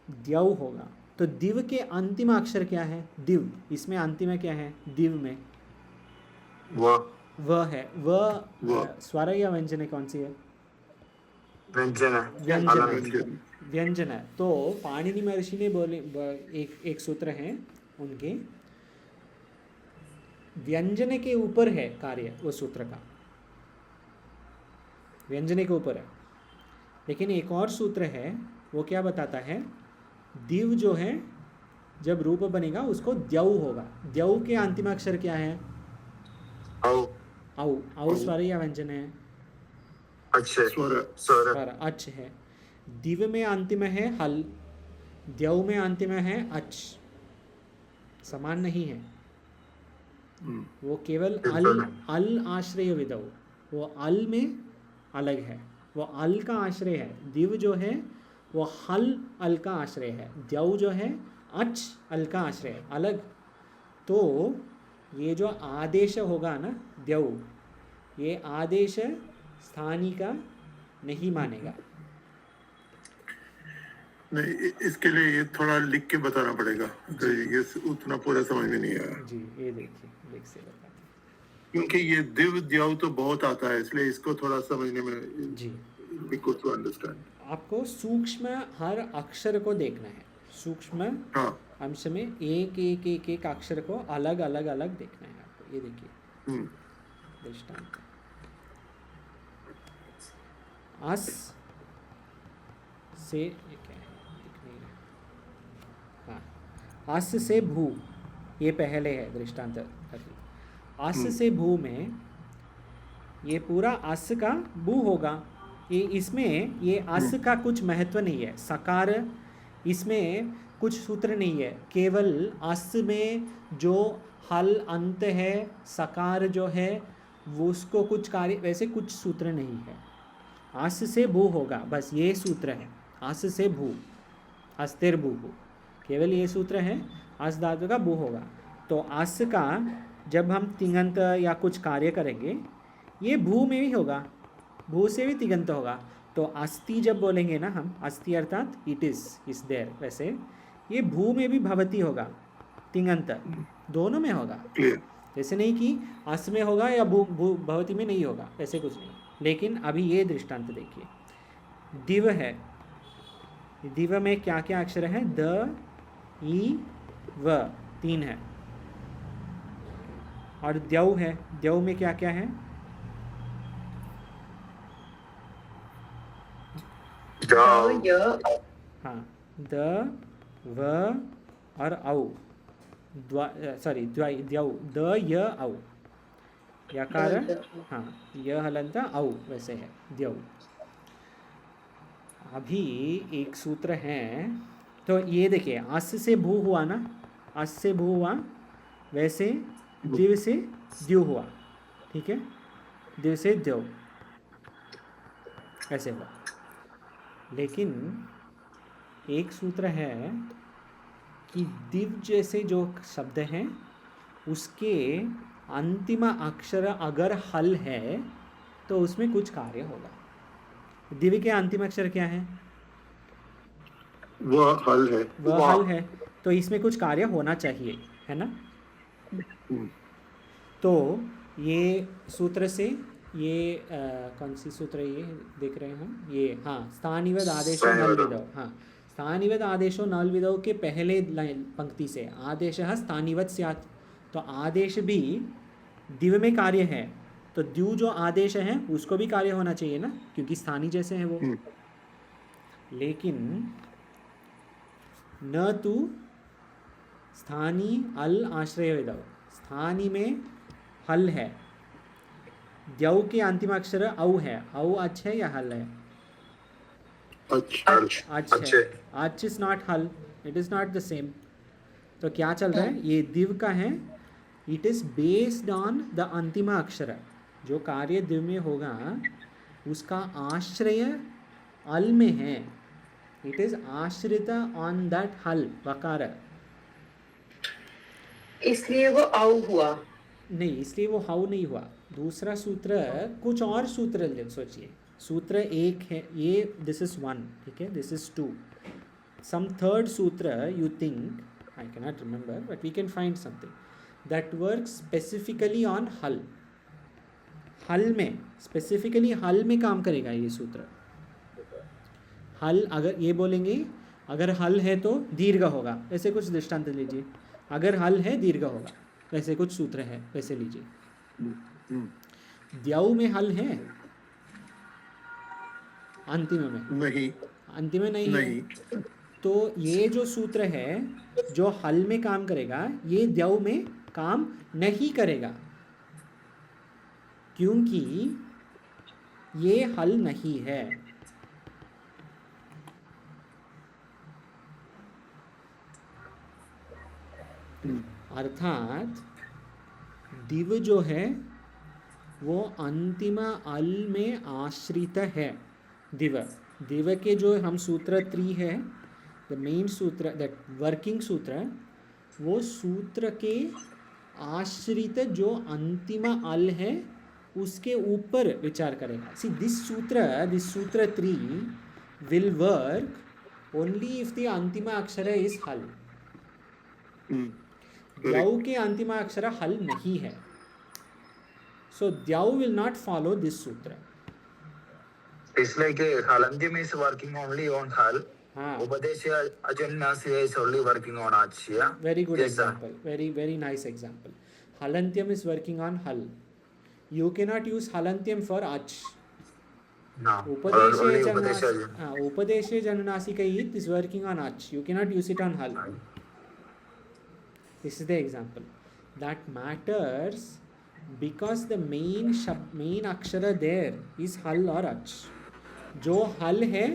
[SPEAKER 1] द्यऊ होगा तो दिव के अंतिम अक्षर क्या है, दिव, इसमें अंतिम क्या है, दिव में व है, व स्वर या व्यंजन है, कौन सी है,
[SPEAKER 2] व्यंजन है,
[SPEAKER 1] व्यंजन है। तो पाणिनि महर्षि ने बोले, एक सूत्र है उनके, व्यंजन के ऊपर है कार्य वो सूत्र का, व्यंजन के ऊपर है। लेकिन एक और सूत्र है वो क्या बताता है, दिव जो है जब रूप बनेगा उसको द्यऊ होगा। द्यऊ के अंतिम अक्षर क्या है,
[SPEAKER 2] औ,
[SPEAKER 1] औ स्वर या व्यंजन है,
[SPEAKER 2] अच्छे
[SPEAKER 1] स्वर, अच्छ है। दिव में अंतिम है हल, द्यऊ में अंतिम है अच्छ, समान नहीं है, वो केवल अल आश्रय विदौ, वो अल में अलग है, वो अल का आश्रय है। दिव जो है वो हल अल का आश्रय है, द्यऊ जो है अच अल का आश्रय है, अलग। तो ये जो आदेश होगा ना द्यऊ, ये आदेश स्थानी का नहीं मानेगा।
[SPEAKER 4] नहीं, इसके लिए ये थोड़ा लिख के बताना पड़ेगा, ये उतना पूरा समझ में नहीं आया
[SPEAKER 1] जी। ये देखिए, लिख से बताते हैं,
[SPEAKER 4] क्योंकि ये दिव द्यऊ तो बहुत आता है, इसलिए इसको थोड़ा समझने में
[SPEAKER 1] जी
[SPEAKER 4] टू अंडरस्टैंड।
[SPEAKER 1] आपको सूक्ष्म हर अक्षर को देखना है, सूक्ष्म अंश में एक एक एक एक अक्षर को अलग अलग अलग देखना है आपको। ये देखिए दृष्टांत, अस से, ये क्या है, दिख नहीं रहा, हाँ, अस से भू, ये पहले है दृष्टांत। अस से भू में ये पूरा अस का भू होगा, ये इसमें ये अस का कुछ महत्व नहीं है, सकार इसमें कुछ सूत्र नहीं है, केवल अस में जो हल अंत है, सकार जो है वो उसको कुछ कार्य, वैसे कुछ सूत्र नहीं है। अस से भू होगा, बस ये सूत्र है, अस से भू, अस्तिर भू, केवल ये सूत्र है, अस धातु का भू होगा। तो अस का जब हम तिङंत या कुछ कार्य करेंगे ये भू में भी होगा, भू से भी तिङंत होगा। तो अस्ति जब बोलेंगे ना हम, अस्ति अर्थात इट इज देयर, वैसे ये भू में भी भवती होगा, तिङंत दोनों में होगा। जैसे नहीं कि अस में होगा या भू भवती में नहीं होगा, ऐसे कुछ नहीं। लेकिन अभी ये दृष्टांत देखिए, दिव है, दिव में क्या क्या अक्षर है, द, ई, व, 3 है। और द्यऊ है, द्यऊ में क्या क्या है, हाँ, द, व और औ, द्यऊ, द, य, औ, यकार, हाँ, य हलंत औ, वैसे है द्यऊ। अभी एक सूत्र है, तो ये देखिए, अस से भू हुआ ना, अस से भू हुआ, वैसे दिव से द्यू हुआ, ठीक है, दिव से द्यऊ, ऐसे हुआ। लेकिन एक सूत्र है कि दिव जैसे जो शब्द हैं उसके अंतिम अक्षर अगर हल है तो उसमें कुछ कार्य होगा। दिव के अंतिम अक्षर क्या है,
[SPEAKER 4] वह हल है।
[SPEAKER 1] वह हल है, तो इसमें कुछ कार्य होना चाहिए, है ना। तो ये सूत्र से ये कौन सी सूत्र है ये देख रहे हैं हम, ये हाँ स्थानिवद आदेशो नल विधौ, हाँ स्थानिवद आदेशो नल विधौ के पहले लाइन पंक्ति से आदेशः स्थानिवद स्यात्, तो आदेश भी दिव में कार्य है, तो द्यू जो आदेश है उसको भी कार्य होना चाहिए ना, क्योंकि स्थानी जैसे हैं वो। लेकिन न तो स्थानी अल आश्रय विधौ, स्थानी में हल है, द्यौ के अंतिम अक्षर औ है, औ अच है या हल है, अच है, अच इज नॉट हल, it is not the same. तो क्या चल रहा है, ये दिव का है, it is based on the अंतिम अक्षर, जो कार्य दिव में होगा उसका आश्रय अल में है, इट इज आश्रित ऑन दैट हल वकार,
[SPEAKER 5] इसलिए वो औ हुआ
[SPEAKER 1] नहीं, इसलिए वो हाउ नहीं हुआ। दूसरा सूत्र कुछ और सूत्र सोचिए, सूत्र एक है ये, दिस इज वन, ठीक है, this is two, some third सूत्र you think, I can not remember, but we can find something that work specifically on हल, हल में स्पेसिफिकली हल में काम करेगा ये सूत्र। हल अगर ये बोलेंगे अगर हल है तो दीर्घ होगा, ऐसे कुछ दृष्टांत लीजिए, अगर हल है दीर्घ होगा, वैसे कुछ सूत्र है, वैसे लीजिए। द्यौ में हल है, अंतिम में
[SPEAKER 4] नहीं,
[SPEAKER 1] अंतिम में नहीं है, तो ये जो सूत्र है जो हल में काम करेगा ये द्यौ में काम नहीं करेगा, क्योंकि ये हल नहीं है। अर्थात दिव जो है वो अंतिम अल में आश्रित है। दिव दिव के जो हम सूत्र 3 है, द मेन सूत्र, दैट वर्किंग सूत्र, वो सूत्र के आश्रित जो अंतिम अल है उसके ऊपर विचार करेगा। सी दिस सूत्र 3 will work only if the अंतिम अक्षर इज हल। द्यौ के अंतिम अक्षर हल नहीं है, so Dyau will not follow this sutra.
[SPEAKER 2] It's like Halantyam is working only on hal.
[SPEAKER 1] हाँ,
[SPEAKER 2] Upadesha Ajannasya is only working on achya.
[SPEAKER 1] very good
[SPEAKER 2] Yes, sir.
[SPEAKER 1] example, very nice example. Halantyam is working on hal. You cannot use halantyam for ach.
[SPEAKER 2] No.
[SPEAKER 1] Upadeshe
[SPEAKER 2] Only
[SPEAKER 1] jannas,
[SPEAKER 2] Upadesha.
[SPEAKER 1] Upadeshe jananasika it is working on ach. You cannot use it on hal. This is the example. That matters because the main akshara there is hal or ach. जो हल है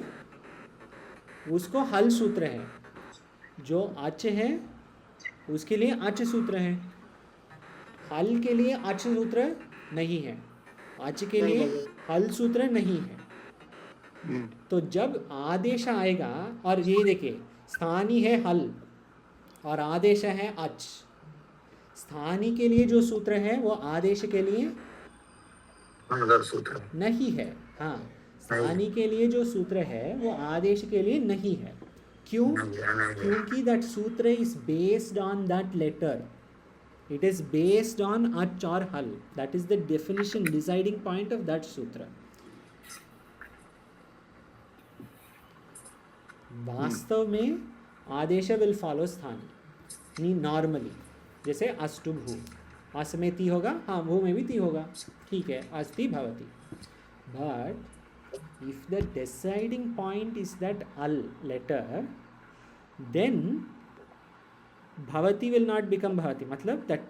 [SPEAKER 1] उसको हल सूत्र है, जो अच है उसके लिए अच सूत्र है, हल के लिए अच सूत्र नहीं है, अच के लिए हल सूत्र नहीं है। तो जब आदेश आएगा, और ये देखिए स्थानी है हल और आदेश है अच, स्थानी के लिए जो सूत्र है वो आदेश के लिए
[SPEAKER 2] Another sutra.
[SPEAKER 1] नहीं है। हाँ, स्थानी के लिए जो सूत्र है वो आदेश के लिए नहीं है। क्यों? क्योंकि दैट सूत्र is based on that letter, it is based on अच और हल, that is the definition, deciding point of that सूत्र। वास्तव में आदेश विल फॉलो स्थानी नॉर्मली, जैसे अस्तु भू, अस में ती होगा, हाँ भू में भी ती होगा, ठीक है, अस्ति भवति। But if the deciding point is that al letter, then bhavati will not become bhavati, matlab that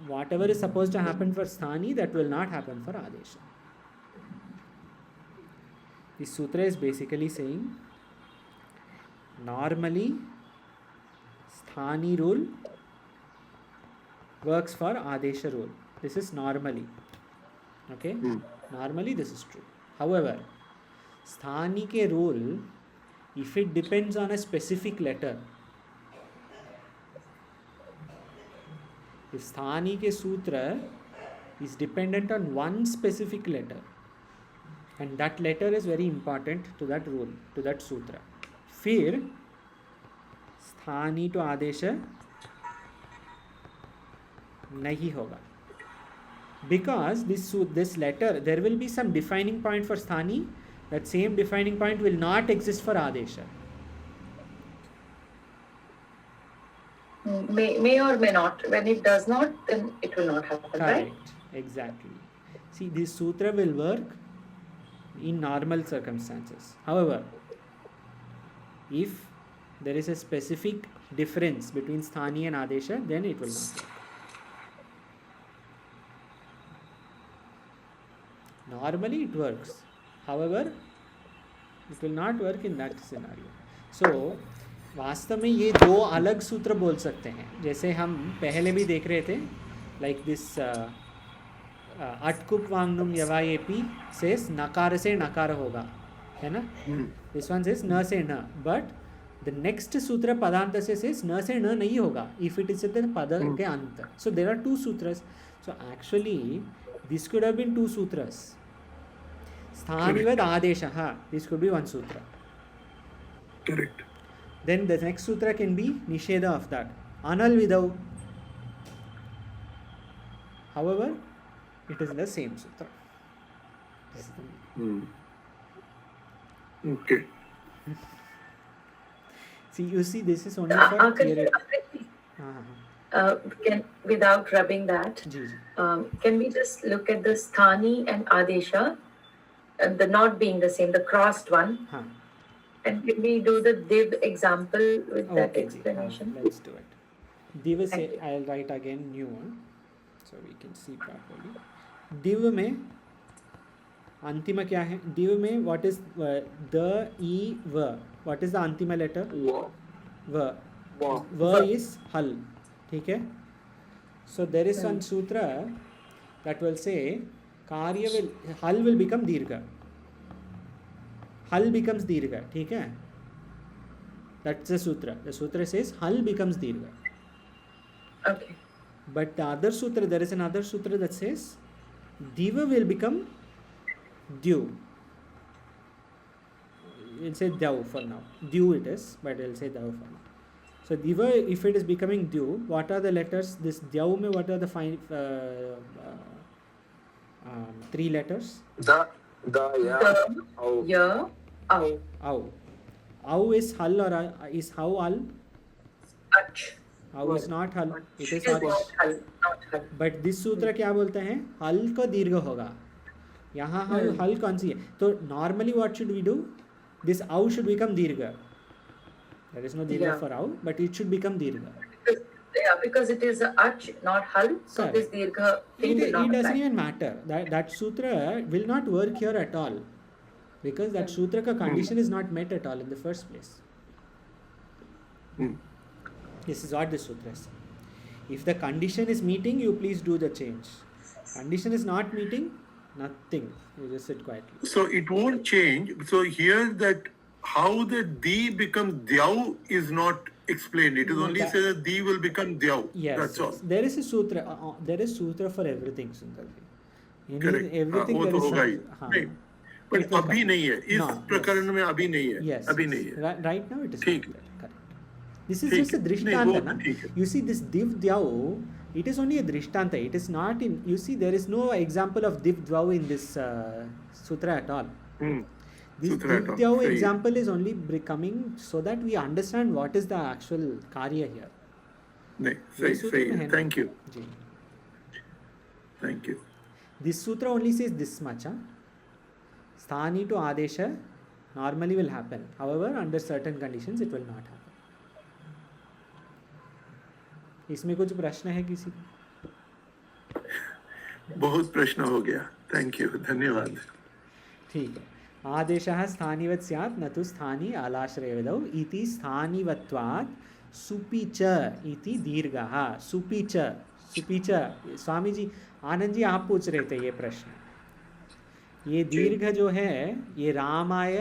[SPEAKER 1] whatever is supposed to happen for sthani, that will not happen for adesha. This sutra is basically saying normally sthani rule works for adesha rule. This is normally, okay, normally this is true. However, स्थानी के rule, if it depends on a specific letter, if स्थानी के सूत्र is dependent on one specific letter and that letter is very important to that rule, to that sutra, फिर स्थानी to आदेश नहीं होगा, because this letter there will be some defining point for sthani, that same defining point will not exist for adesha.
[SPEAKER 5] May or may not. When it does not, then it will not happen,
[SPEAKER 1] Correct.
[SPEAKER 5] right?
[SPEAKER 1] Exactly. See, this sutra will work in normal circumstances. However, if there is a specific difference between sthani and adesha, then it will not work. Normally it works. However, it will not work in that scenario. So, वास्तव में ये दो अलग सूत्र बोल सकते हैं, जैसे हम पहले भी देख रहे थे, लाइक दिस अटकुप वांगनुम यवाएपी सेस नकार से नकार होगा, है ना, दिस वन सेस न से न, बट द नेक्स्ट सूत्र पदांत से सेस न से न नहीं होगा इफ इट इज द पद के अंत. सो देयर आर टू सूत्रस. So actually this could have been two सूत्रस. स्थानिवद आदेशः, दिस कुड बी वन सूत्र.
[SPEAKER 4] Correct.
[SPEAKER 1] Then the next sutra can be nisheda of that. Anal vidau. However, it is the same sutra.
[SPEAKER 4] Okay.
[SPEAKER 1] See, you see, this is only for theory.
[SPEAKER 5] Can, without rubbing that,
[SPEAKER 1] जी जी.
[SPEAKER 5] can we just look at the sthani and adesha, the not being the same, the crossed one,
[SPEAKER 1] हाँ.
[SPEAKER 5] and can we do the div example with that
[SPEAKER 1] Okay,
[SPEAKER 5] explanation?
[SPEAKER 1] let's do it. Div say, I'll write again new one, so we can see properly. Div में अंतिम क्या है? Div में what is the e v? What is the अंतिम letter? V. V is hal. ठीक है? So there is one sutra that will say कार्य will hal will become दीर्घ. हल becomes दीर्घ. ठीक है? That's the sutra. The sutra says hal becomes दीर्घ.
[SPEAKER 5] Okay.
[SPEAKER 1] But the other sutra, there is another sutra that says diva will become dyu. We'll say dyav for now. Dyu it is, but we'll say dyav for now. So diva, if it is becoming dyu, what are the letters? This dyav mein what are the three letters?
[SPEAKER 2] The, ya, au.
[SPEAKER 5] Ya, au.
[SPEAKER 1] Au. Au is hal or is how hal?
[SPEAKER 5] Ach.
[SPEAKER 1] Au is not hal. It is
[SPEAKER 5] It is
[SPEAKER 1] hal.
[SPEAKER 5] not hal, not hal.
[SPEAKER 1] But this सूत्र क्या बोलते हैं? हल को दीर्घ होगा. यहाँ हल कौन सी है? तो normally what should we do? This आउ शुड बिकम दीर्घ. देयर इज नो दीर्घ फॉर आउ, बट इट शुड बिकम दीर्घ.
[SPEAKER 5] Yeah, because it is a ach, not hal, so
[SPEAKER 1] Correct.
[SPEAKER 5] this dirgha thing will
[SPEAKER 1] It
[SPEAKER 5] not
[SPEAKER 1] doesn't
[SPEAKER 5] apply.
[SPEAKER 1] even matter. That sutra will not work here at all, because that sutra ka condition is not met at all in the first place. This is what the sutra is. If the condition is meeting, you please do the change. Condition is not meeting, nothing. You just sit quietly.
[SPEAKER 4] So it won't change. So here that how the di becomes dyav is not explained. It is
[SPEAKER 1] No,
[SPEAKER 4] only
[SPEAKER 1] that-
[SPEAKER 4] say that di will become dyav.
[SPEAKER 1] Yes,
[SPEAKER 4] That's all.
[SPEAKER 1] there is a sutra. There is sutra for everything, Sundar ji.
[SPEAKER 4] Correct.
[SPEAKER 1] Everything
[SPEAKER 4] वो
[SPEAKER 1] there
[SPEAKER 4] तो
[SPEAKER 1] is
[SPEAKER 4] होगा ही.
[SPEAKER 1] हाँ.
[SPEAKER 4] नहीं, but
[SPEAKER 1] It will
[SPEAKER 4] अभी
[SPEAKER 1] come.
[SPEAKER 4] नहीं है. इस
[SPEAKER 1] No, yes.
[SPEAKER 4] प्रकरण में अभी नहीं है.
[SPEAKER 1] Yes.
[SPEAKER 4] अभी नहीं है.
[SPEAKER 1] Right now it is
[SPEAKER 4] ठीक.
[SPEAKER 1] not there. Correct. This is
[SPEAKER 4] ठीक
[SPEAKER 1] just a
[SPEAKER 4] है. नहीं,
[SPEAKER 1] drishtanta,
[SPEAKER 4] वो
[SPEAKER 1] na?
[SPEAKER 4] ठीक है.
[SPEAKER 1] You see this div dyav, it is only a drishtanta. It is not in. You see there is no example of div dyav in this sutra at all. This
[SPEAKER 4] Sutra at
[SPEAKER 1] div
[SPEAKER 4] all.
[SPEAKER 1] dyav
[SPEAKER 4] सही है.
[SPEAKER 1] example is only coming so that we understand what is the actual karya here.
[SPEAKER 4] नहीं,
[SPEAKER 1] ये
[SPEAKER 4] सही
[SPEAKER 1] सूत्र
[SPEAKER 4] सही
[SPEAKER 1] में
[SPEAKER 4] है.
[SPEAKER 1] है ना?
[SPEAKER 4] Thank you.
[SPEAKER 1] Ji.
[SPEAKER 4] Thank you.
[SPEAKER 1] This sutra only says this much. Sthani to adesha normally will happen. However, under certain conditions, it will not happen. इसमें कुछ प्रश्न है किसी का?
[SPEAKER 4] बहुत प्रश्न हो गया. Thank you. धन्यवाद.
[SPEAKER 1] ठीक है. आदेशः स्थानिवत् स्यात् न तु स्थानी आलाश्रयविदौ इति स्थानिवत्वात् सुपि च इति दीर्घः. सुपि च. स्वामी जी, आनंद जी आप पूछ रहे थे ये प्रश्न. ये दीर्घ जो है ये रामाय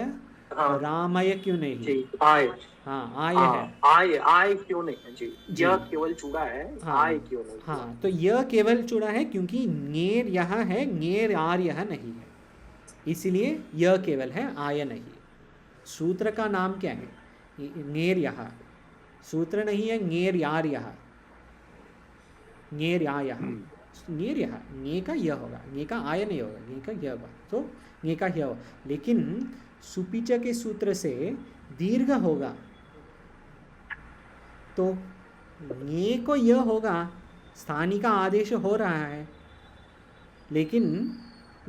[SPEAKER 1] रामय क्यों नहीं?
[SPEAKER 3] जी आय.
[SPEAKER 1] हाँ आय है.
[SPEAKER 3] आय क्यों नहीं है जी? यह केवल चूड़ा है.
[SPEAKER 1] हाँ.
[SPEAKER 3] आय क्यों नहीं?
[SPEAKER 1] हाँ, तो यह केवल चूड़ा है क्योंकि ङेर यहाँ है, ङेर आर यह नहीं है, इसलिए यह केवल है, आय नहीं. सूत्र का नाम क्या है? ङेर यहाँ. सूत्र नहीं है ङेर यार यह, ङेर या यह, ङेर यह, ङे का यह होगा, ङे का आय नहीं होगा, ङे का यह होगा, तो ङे का यह होगा। लेकिन सुपिच के सूत्र से दीर्घ होगा तो ङे को यह होगा, स्थानी का आदेश हो रहा है, लेकिन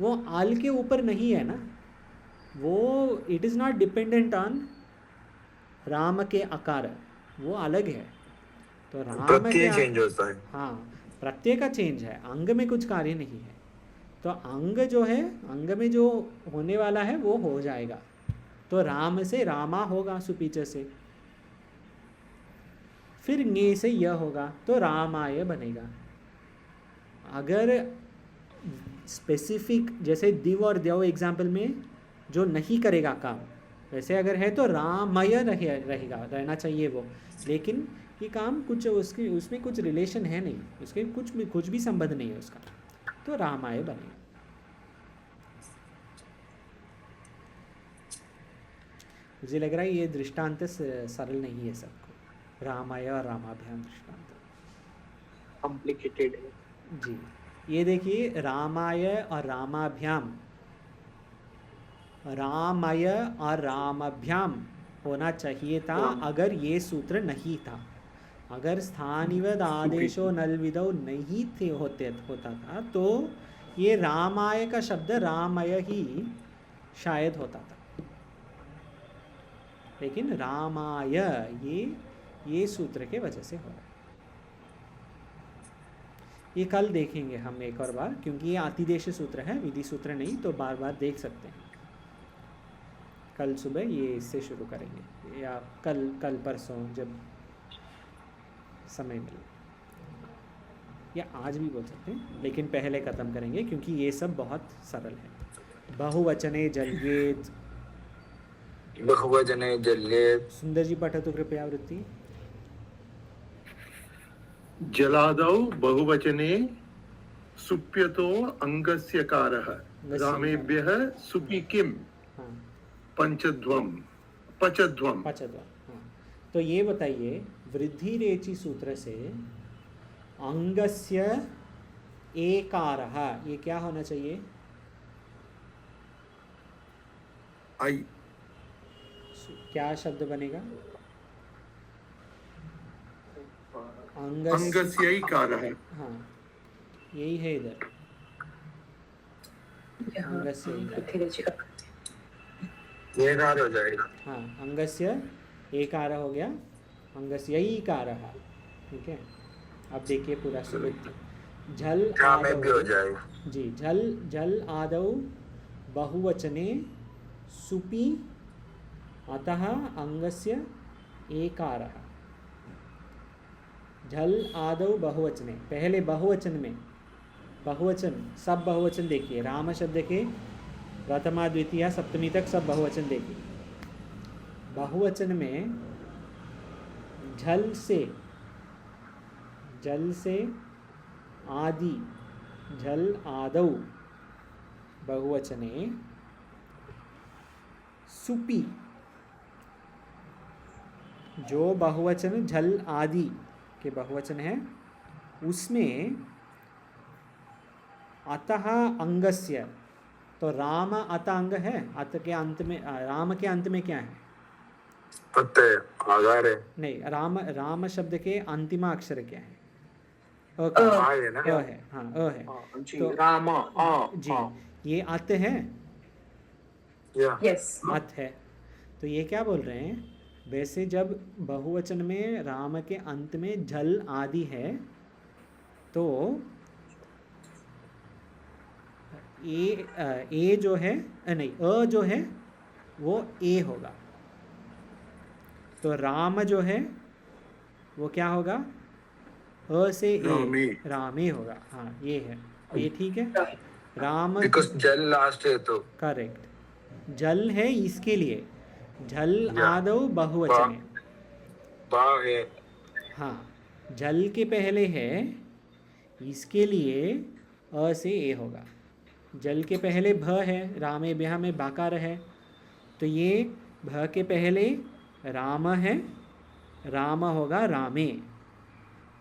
[SPEAKER 1] वो आल के ऊपर नहीं है ना, वो it is not dependent on Ram के आकार, वो अलग है। तो राम
[SPEAKER 2] प्रत्यय
[SPEAKER 1] के
[SPEAKER 2] चेंज होता है।
[SPEAKER 1] हाँ, प्रत्यय का चेंज है, अंग में कुछ कार्य नहीं है। तो अंग जो है, अंग में जो होने वाला है वो हो जाएगा। तो राम से रामा होगा सुपीच से, फिर ङे से यह होगा तो रामाय बनेगा। अगर स्पेसिफिक जैसे दिव और द्यव एग्जाम्पल में जो नहीं करेगा काम, वैसे अगर है तो रामय रहेगा, रहना चाहिए वो। लेकिन ये काम कुछ उसकी उसमें कुछ रिलेशन है नहीं, उसके कुछ भी संबंध नहीं है उसका, तो रामाय बनेगा। मुझे लग रहा है ये दृष्टांत सरल नहीं है सबको, रामाय और रामाभ्याम दृष्टांत
[SPEAKER 3] कॉम्प्लिकेटेड है
[SPEAKER 1] जी। ये देखिए रामाय और रामाभ्याम, रामाय और रामाभ्याम होना चाहिए था अगर ये सूत्र नहीं था। अगर स्थानिवद आदेशो नलविदो नहीं थे होता था तो ये रामाय का शब्द रामय ही शायद होता था, लेकिन रामाय ये सूत्र के वजह से हो रहा है। ये कल देखेंगे हम एक और बार, क्योंकि ये अतिदेश सूत्र है, विधि सूत्र नहीं, तो बार बार देख सकते हैं। कल सुबह ये इससे शुरू करेंगे, या कल परसों जब समय मिले, या आज भी बोल सकते हैं, लेकिन पहले ख़त्म करेंगे क्योंकि ये सब बहुत सरल है। बहुवचने जल्येत,
[SPEAKER 2] बहुवचने जल्येत।
[SPEAKER 1] सुंदर जी पठतु कृपया वृत्ति।
[SPEAKER 4] जलादौ बहुवचने सुप्यतो अंगस्य कारः, रामेभ्यः सुपि किम
[SPEAKER 1] हाँ,
[SPEAKER 4] पंचध्वम पचध्वम।
[SPEAKER 1] हाँ। तो ये बताइए वृद्धि रेचि सूत्र से अंगस्य एकारः, ये क्या होना चाहिए?
[SPEAKER 4] आई
[SPEAKER 1] क्या शब्द बनेगा?
[SPEAKER 4] अंगस्य कारः।
[SPEAKER 1] हाँ, यही है इधर,
[SPEAKER 5] यहाँ
[SPEAKER 1] अंगस्य
[SPEAKER 5] पृथ्वीराज का
[SPEAKER 2] ये कार हो जाएगा।
[SPEAKER 1] हाँ, अंगस्य एकार हो गया, अंगस्य ईकारः। ठीक है, अब देखिए पूरा सुवृत्ति। झल
[SPEAKER 2] में भी हो
[SPEAKER 1] आदौ,
[SPEAKER 2] जाएगा
[SPEAKER 1] जी, झल आदौ बहुवचने सुपि अतः अंगस्य एकारः। झल आदौ बहुवचने, पहले बहुवचन में, बहुवचन सब बहुवचन देखिए, राम शब्द के प्रथमा द्वितीया सप्तमी तक सब बहुवचन देखिए। बहुवचन में जल से आदि, झल आदौ बहुवचने सुपि, जो बहुवचन झल आदि के बहुवचन है उसमें अतः अंगस्य, तो राम अत अंग है, अत के अंत में, राम के अंत में क्या है?
[SPEAKER 2] प्रत्यय आधार है।
[SPEAKER 1] नहीं, राम शब्द के अंतिम अक्षर क्या है? अ
[SPEAKER 2] है ना?
[SPEAKER 1] है, हाँ, अ है।
[SPEAKER 3] जी,
[SPEAKER 1] तो
[SPEAKER 3] रामा
[SPEAKER 1] जी, ये अत है,
[SPEAKER 5] यस
[SPEAKER 1] अत है। तो ये क्या बोल रहे हैं? वैसे जब बहुवचन में राम के अंत में झल आदि है तो ए जो है, नहीं, अ जो है वो ए होगा, तो राम जो है वो क्या होगा? अ से
[SPEAKER 4] रामे।
[SPEAKER 1] ए, रामे होगा। हाँ, ये है, ये ठीक है। राम,
[SPEAKER 2] बिकॉज जल लास्ट है तो
[SPEAKER 1] करेक्ट, जल है इसके लिए, झल
[SPEAKER 2] या।
[SPEAKER 1] आदौ बहुवचने,
[SPEAKER 2] बा है।
[SPEAKER 1] हाँ, जल के पहले है इसके लिए अ से ए होगा। जल के पहले भ है, रामे ब्याह में बाकार है, तो ये भ के पहले राम है राम होगा रामे।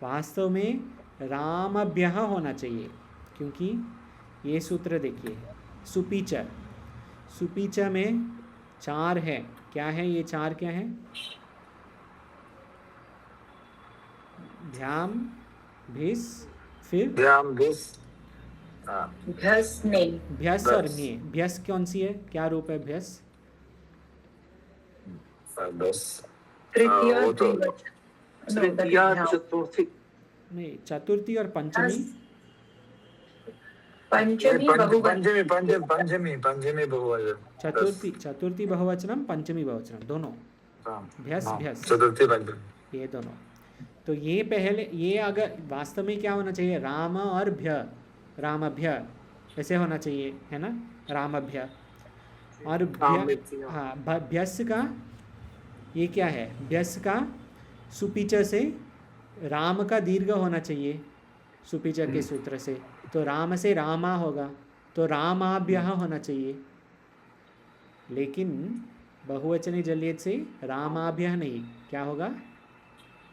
[SPEAKER 1] वास्तव में रामभ्यः होना चाहिए, क्योंकि ये सूत्र देखिए, सुपीचर, सुपीचर में 4 है। क्या है ये 4? क्या है? भ्याम, भिस, फिर
[SPEAKER 2] ध्यान दिस
[SPEAKER 5] भ्यस ने,
[SPEAKER 1] भ्यस और ने। भ्यस कौन सी है? क्या रूप है भ्यस?
[SPEAKER 2] बस
[SPEAKER 5] तृतीय
[SPEAKER 2] वो तो
[SPEAKER 5] द्विवचन, no, that is
[SPEAKER 3] तृतीया
[SPEAKER 5] भ्याम।
[SPEAKER 3] चतुर्थी
[SPEAKER 1] नहीं, चतुर्थी और पंचमी।
[SPEAKER 5] पंचमी बहुवचन,
[SPEAKER 2] पंचमी बहुवचन।
[SPEAKER 1] चतुर्थी बहुवचनम, पंचमी बहुवचनम, दोनों। भ्यस भ्यस,
[SPEAKER 2] चतुर्थी पंचमी।
[SPEAKER 1] ये दोनों। तो ये पहले, ये अगर वास्तव में क्या होना चाहिए? राम और भ्य, रामभ्य, ऐसे होना चाहिए, है ना? रामभ्य। और भ्य, हाँ, भ्यस का ये क्या है? भ्यस का सुपीचर से राम का दीर्घ होना चाहिए, सुपीचर के सूत्र से। तो राम से रामा होगा, तो रामाभ्य होना चाहिए। लेकिन बहुवचनी जल्यत से रामाभ्य नहीं, क्या होगा?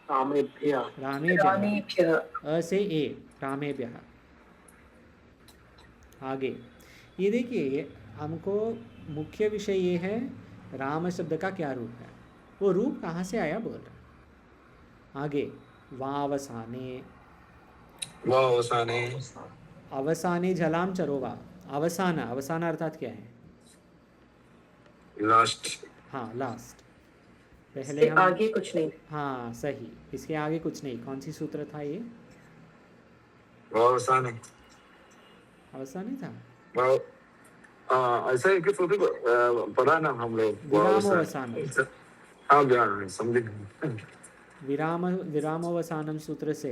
[SPEAKER 3] रामेभ्य,
[SPEAKER 1] रामेभ्य।
[SPEAKER 5] रामेभ्य,
[SPEAKER 1] अ से ए, रामेभ्य। आगे ये देखिए, ये हमको मुख्य विषय ये है, राम शब्द का क्या रूप है, वो रूप कहाँ से आया बोल रहे। आगे वावसाने,
[SPEAKER 2] वावसाने
[SPEAKER 1] अवसाने झलाम चरोवा। अवसान, अवसान अर्थात क्या है?
[SPEAKER 2] लास्ट।
[SPEAKER 1] हाँ, लास्ट। पहले
[SPEAKER 5] इसके
[SPEAKER 1] हम,
[SPEAKER 5] आगे कुछ नहीं।
[SPEAKER 1] हाँ सही, इसके आगे कुछ नहीं। कौन सी सूत्र था ये?
[SPEAKER 2] वावसाने
[SPEAKER 1] अवसाने था।
[SPEAKER 2] ऐसा है कि पढ़ा ना हम लोग
[SPEAKER 1] विरामोवसान,
[SPEAKER 2] हाँ ज्ञान समझ गए।
[SPEAKER 1] विरामोवसानम सूत्र से,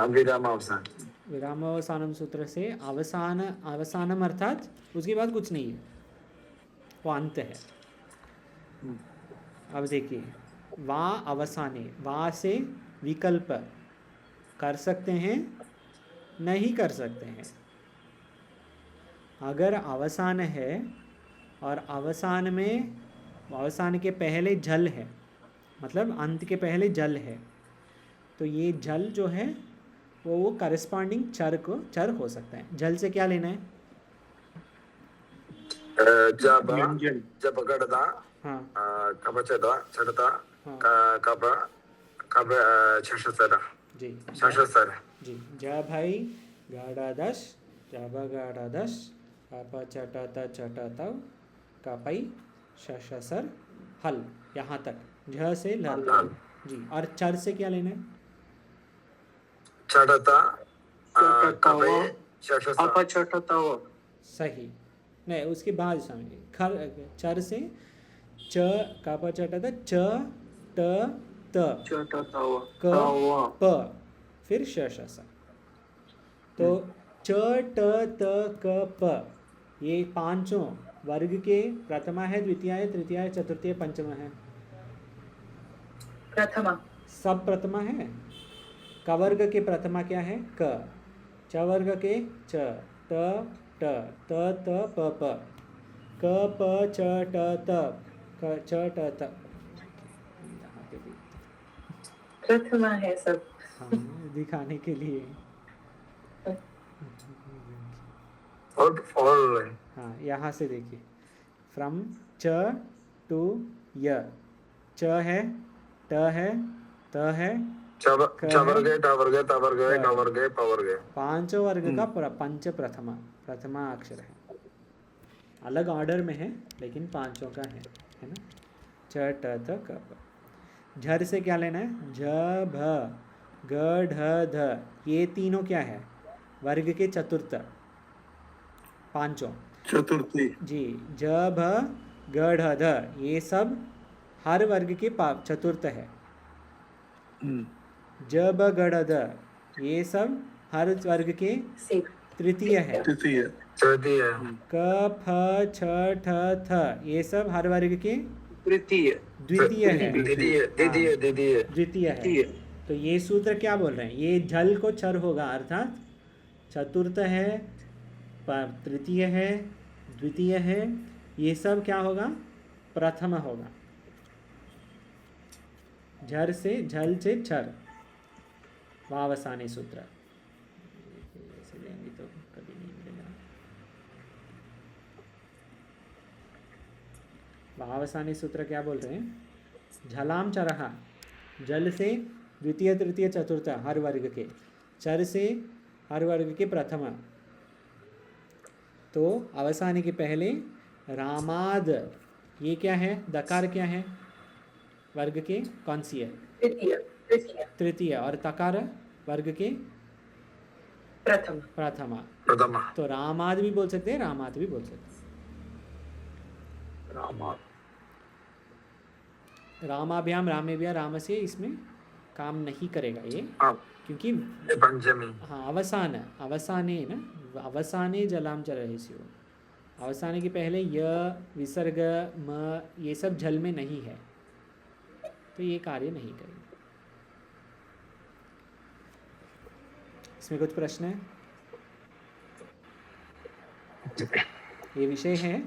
[SPEAKER 2] विरामावसान,
[SPEAKER 1] विरामोवसानम सूत्र से अवसान, अवसानम अर्थात उसके बाद कुछ नहीं है, वो अंत है। अब देखिए, वा अवसाने, वा से विकल्प कर सकते हैं, नहीं कर सकते हैं। अगर अवसान है और अवसान में, अवसान के पहले जल है, मतलब अंत के पहले जल है, तो ये जल जो है वो करस्पॉन्डिंग चर को, चर हो सकता है। जल से क्या लेना है?
[SPEAKER 2] जब गड़दा,
[SPEAKER 1] हाँ
[SPEAKER 2] कपचदा, चढ़ता,
[SPEAKER 1] हाँ
[SPEAKER 2] कब छशसरा,
[SPEAKER 1] जी,
[SPEAKER 2] छशसर
[SPEAKER 1] जी। ज भाई गाढ़ादश, जब गाढ़ादश, कप चटत चटतव, कपई शशसर हल, यहाँ तक झ से ल तक जी। और चर से क्या लेना है?
[SPEAKER 2] चढ़ता, कपे छशसर,
[SPEAKER 3] अपचटतव,
[SPEAKER 1] सही। नहीं, उसके बाद समझिए, खर, चर से च, कप चटत, च ट त,
[SPEAKER 3] चटतव,
[SPEAKER 1] क
[SPEAKER 3] तव,
[SPEAKER 1] प, फिर श श स। तो च ट त क प, ये पांचों वर्ग के प्रथमा है, द्वितीय है, तृतीय है, चतुर्थी, पंचमा है।
[SPEAKER 5] प्रथमा,
[SPEAKER 1] सब प्रथमा है। क वर्ग के प्रथमा क्या है? क। च वर्ग के च, त ट, त त प प, क प च ट त, क च ट त। यहाँ पे भी,
[SPEAKER 5] प्रथमा है सब।
[SPEAKER 1] हाँ, दिखाने के लिए।
[SPEAKER 2] और
[SPEAKER 1] हाँ, यहाँ से देखिए, फ्रॉम च टू य, च है, ट है, त है,
[SPEAKER 2] चवर गए, टावर गए, टावर गए, टावर गए, पावर गए।
[SPEAKER 1] पांचों वर्ग का पंच प्रथमा, प्रथमा अक्षर है। अलग ऑर्डर में है, लेकिन पांचों का है ना? च ट त क प। झर से क्या लेना है? झ भ ग ढ ध, ये तीनों क्या है? वर्ग के चतुर्थ, पांचों
[SPEAKER 4] चतुर्थी
[SPEAKER 1] जी। ज भ ग ढ ध, ये सब हर वर्ग के चतुर्थ है। ज ब ग ढ ध, ये सब हर वर्ग के तृतीय है।
[SPEAKER 4] तृतीय
[SPEAKER 1] क फ छ ठ थ, ये सब हर वर्ग के
[SPEAKER 3] तृतीय,
[SPEAKER 1] द्वितीय है।
[SPEAKER 2] द्वितीय
[SPEAKER 1] है। तो ये सूत्र क्या बोल रहे हैं? ये जल को चर होगा, अर्थात चतुर्थ है, तृतीय है, द्वितीय है, ये सब क्या होगा? प्रथम होगा। झर से झल से छर, वावसाने सूत्र। ऐसे लेंगे तो कभी नहीं मिलेगा। वावसाने सूत्र क्या बोल रहे हैं? झलाम चरहा, जल से द्वितीय तृतीय चतुर्थ हर वर्ग के, चर से हर वर्ग के प्रथम। तो अवसाने के पहले रामाद, ये क्या है? दकार क्या है वर्ग के? कौन सी है?
[SPEAKER 5] तृतीय तृतीय
[SPEAKER 1] तृतीय। और तकार वर्ग के
[SPEAKER 5] प्रथम
[SPEAKER 1] प्रथमा।
[SPEAKER 2] प्रथमा।
[SPEAKER 1] तो रामाद भी बोल सकते हैं, रामात भी बोल सकते
[SPEAKER 2] रामा।
[SPEAKER 1] हैं। रामाभ्याम रामेभ्या रामस्य इसमें काम नहीं करेगा ये,
[SPEAKER 2] हाँ,
[SPEAKER 1] क्योंकि
[SPEAKER 2] ये पंचमी।
[SPEAKER 1] हाँ अवसान, अवसाने ना, अवसाने जलाम चरहिष्यो, अवसाने के पहले य विसर्ग म ये सब झल में नहीं है, तो ये कार्य नहीं करेंगे। इसमें कुछ प्रश्न है? ये विषय है,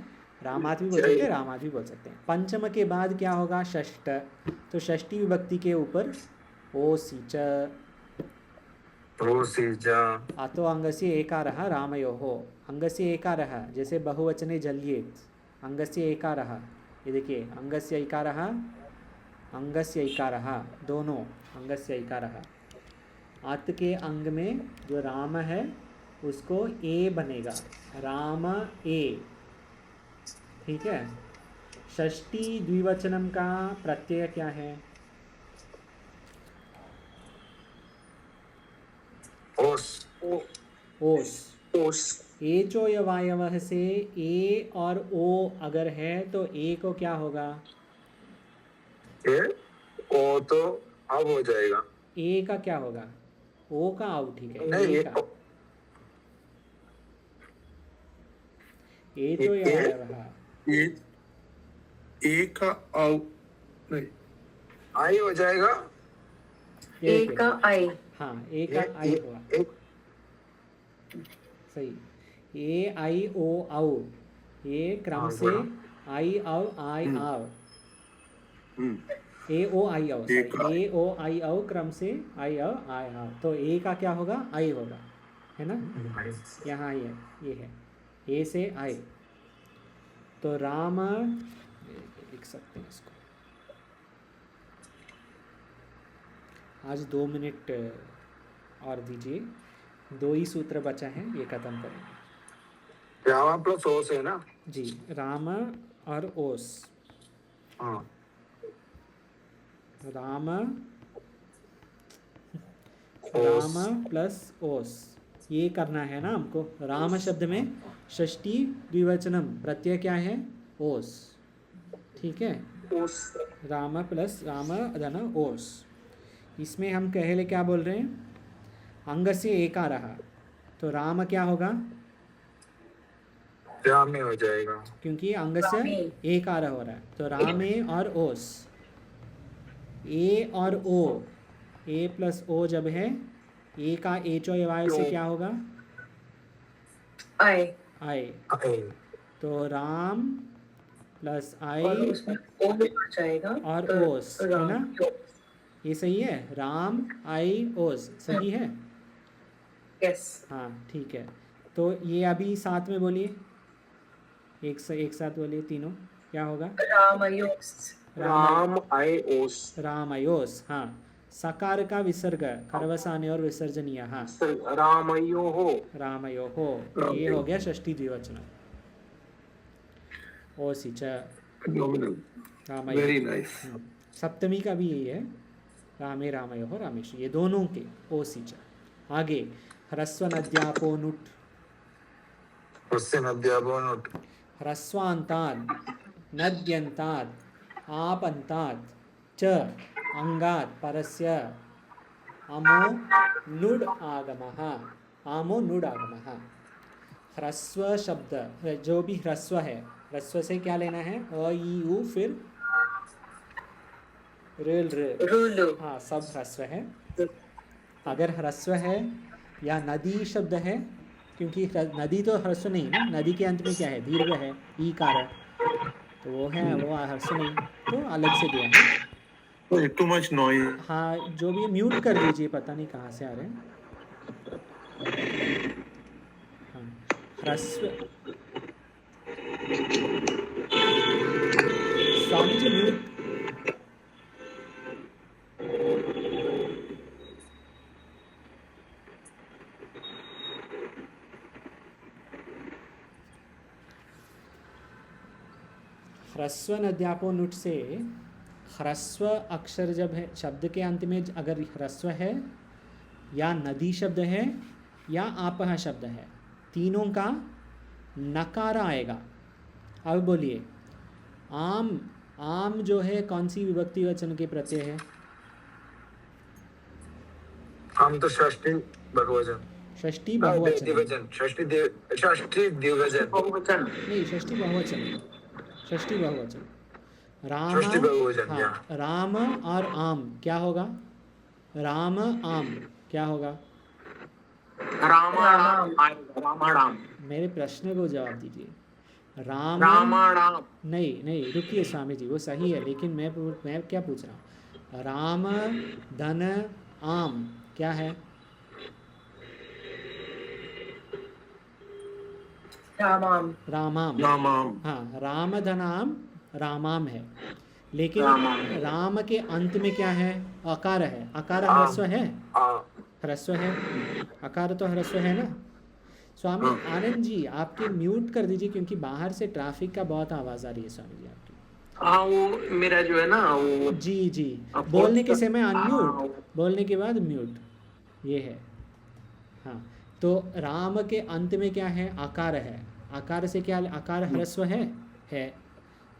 [SPEAKER 1] रामात भी बोल सकते हैं, रामात भी बोल सकते हैं। पंचम के बाद क्या होगा? षष्ठ। तो षष्ठी विभक्ति के ऊपर ओ सीच,
[SPEAKER 2] ओ सीजा।
[SPEAKER 1] अतो अंगस्य एकारः रामयोः, अंगस्य एकारः जैसे बहुवचने जल्येत, अंगस्य एकारः, ये देखिए अंगस्य इकारः, अंगस्य इकारः, दोनों अंगस्य इकारः। आत के अंग में जो राम है उसको ए बनेगा, राम ए, ठीक है। षष्ठी द्विवचनम का प्रत्यय क्या है?
[SPEAKER 2] ओस।
[SPEAKER 1] ओस।
[SPEAKER 3] ओस।
[SPEAKER 1] एचो यवायवः से ए और ओ अगर है तो ए को क्या होगा?
[SPEAKER 2] ए ओ तो अब हो जाएगा।
[SPEAKER 1] ए का क्या होगा? ओ का आउ, ठीक है।
[SPEAKER 2] नहीं,
[SPEAKER 1] ए का ए तो यवायवः,
[SPEAKER 4] ए का आउ नहीं,
[SPEAKER 2] आई हो जाएगा।
[SPEAKER 1] ये
[SPEAKER 5] ए का आई,
[SPEAKER 1] हाँ ए का आई होगा, सही। ए आई ओ औ, ये क्रम
[SPEAKER 2] हाँ,
[SPEAKER 1] से आई औ आई आव, ए ओ आई औ, ए ओ आई औ क्रम से आई औ आई आव, तो ए का क्या होगा? आई होगा, है ना। यहाँ ये है ए से आई। तो राम लिख सकते हैं इसको। आज 2 मिनट और दीजिए, 2 ही सूत्र बचा है, ये खत्म करेंगे।
[SPEAKER 2] रामा प्लस ओस है ना
[SPEAKER 1] जी, राम और ओस,
[SPEAKER 2] हाँ।
[SPEAKER 1] राम
[SPEAKER 2] ओस।
[SPEAKER 1] राम प्लस ओस, ये करना है ना हमको। राम शब्द में षष्ठी द्विवचनम प्रत्यय क्या है? ओस, ठीक है।
[SPEAKER 3] ओस।
[SPEAKER 1] राम प्लस राम धन ओस। इसमें हम पहले क्या बोल रहे हैं? अंग से एकारः, तो राम क्या होगा?
[SPEAKER 2] रामे हो जाएगा,
[SPEAKER 1] क्योंकि अंग से
[SPEAKER 5] रामे।
[SPEAKER 1] एकार हो रहा है, तो रामे और ओस, ए और ओ, ए प्लस ओ जब है, ए का एचो यवाय से क्या होगा?
[SPEAKER 5] आई,
[SPEAKER 1] आए।
[SPEAKER 2] आई।
[SPEAKER 1] तो राम प्लस
[SPEAKER 5] और
[SPEAKER 1] आई
[SPEAKER 5] उसमें ओ भी आ जाएगा
[SPEAKER 1] और
[SPEAKER 5] तो
[SPEAKER 1] ओस, है ना? ये सही है, राम आई ओस, सही है।
[SPEAKER 5] यस,
[SPEAKER 1] हाँ ठीक है। तो ये अभी साथ में बोलिए, एक साथ बोलिए तीनों, क्या होगा?
[SPEAKER 5] रामयोस,
[SPEAKER 3] राम आई ओस,
[SPEAKER 1] रामयोस। हाँ, सकार का विसर्ग खरवसाने और विसर्जनीय, हाँ
[SPEAKER 3] रामयो हो,
[SPEAKER 1] रामयो हो, ये हो गया षष्ठी द्विवचन। ओसी च,
[SPEAKER 4] phenomenal,
[SPEAKER 1] रामयो।
[SPEAKER 4] very nice.
[SPEAKER 1] सप्तमी का भी यही है, रामे रामयो हो रामेश, ये दोनों के ओसी च। आगे ह्रस्व नद्यापो नुट,
[SPEAKER 2] उससे नद्यापोनुट।
[SPEAKER 1] ह्रस्वान्ताद् नद्यन्ताद् आपन्ताद् च अंगात् परस्य अमो नुड आगमः, आमो नुड आगमः। ह्रस्व शब्द, जो भी ह्रस्व है, ह्रस्व से क्या लेना है? अ ई उ फिर रेल रे,
[SPEAKER 5] रुलु,
[SPEAKER 1] हाँ सब ह्रस्व है। अगर ह्रस्व है या नदी शब्द है, क्योंकि नदी तो ह्रस्व नहीं ना, नदी के अंत में क्या है? दीर्घ है, ई कार है, तो वो है, वो ह्रस्व नहीं, तो अलग से दिया है।
[SPEAKER 4] Too much noise.
[SPEAKER 1] हाँ, जो भी म्यूट कर दीजिए, पता नहीं कहाँ से आ रहे हैं। हाँ, ह्रस्व, स्वामी जी म्यूट। ह्रस्व नद्यापो नुट से ह्रस्व अक्षर जब है शब्द के अंत में, अगर ह्रस्व है या नदी शब्द है या आपह शब्द है, तीनों का नकार आएगा। अब बोलिए, आम, आम जो है कौन सी विभक्ति वचन के प्रत्यय है?
[SPEAKER 2] हम तो षष्ठी बहुवचन,
[SPEAKER 1] षष्ठी बहुवचन।
[SPEAKER 2] द्विवचन, षष्ठी द्विवचन,
[SPEAKER 3] बहुवचन।
[SPEAKER 1] नहीं, षष्ठी बहुवचन, षष्ठी बहुवचन। राम,
[SPEAKER 2] षष्ठी बहुवचन,
[SPEAKER 1] हाँ,
[SPEAKER 2] या।
[SPEAKER 1] राम और आम क्या होगा? राम आम क्या होगा?
[SPEAKER 3] रामाणाम आएगा, रामाणाम।
[SPEAKER 1] मेरे प्रश्न को जवाब दीजिए। राम,
[SPEAKER 3] रामाणाम।
[SPEAKER 1] नहीं नहीं, रुकिए स्वामी जी, वो सही है, लेकिन मैं क्या पूछ रहा हूँ? राम धन आम क्या है?
[SPEAKER 5] रामाम।
[SPEAKER 1] रामाम।
[SPEAKER 4] Ramam.
[SPEAKER 1] हाँ, राम धनाम रामाम है, लेकिन
[SPEAKER 3] रामाम।
[SPEAKER 1] राम के अंत में क्या है? अकार है। अकार
[SPEAKER 2] आम।
[SPEAKER 1] ह्रस्व है,
[SPEAKER 2] हाँ,
[SPEAKER 1] ह्रस्व है, अकार तो ह्रस्व है ना। स्वामी आनंद जी, आपके म्यूट कर दीजिए, क्योंकि बाहर से ट्रैफिक का बहुत आवाज़ आ रही है स्वामी जी आपकी।
[SPEAKER 3] हाँ, वो मेरा जो है ना वो
[SPEAKER 1] जी जी,
[SPEAKER 3] अब
[SPEAKER 1] बोलने के
[SPEAKER 3] बहुत-
[SPEAKER 1] समय अनम्यूट,
[SPEAKER 3] हाँ,
[SPEAKER 1] बोलने के बाद म्यूट, ये है। हाँ, तो राम के अंत में क्या है? आकार है। आकार से क्या? आकार ह्रस्व है।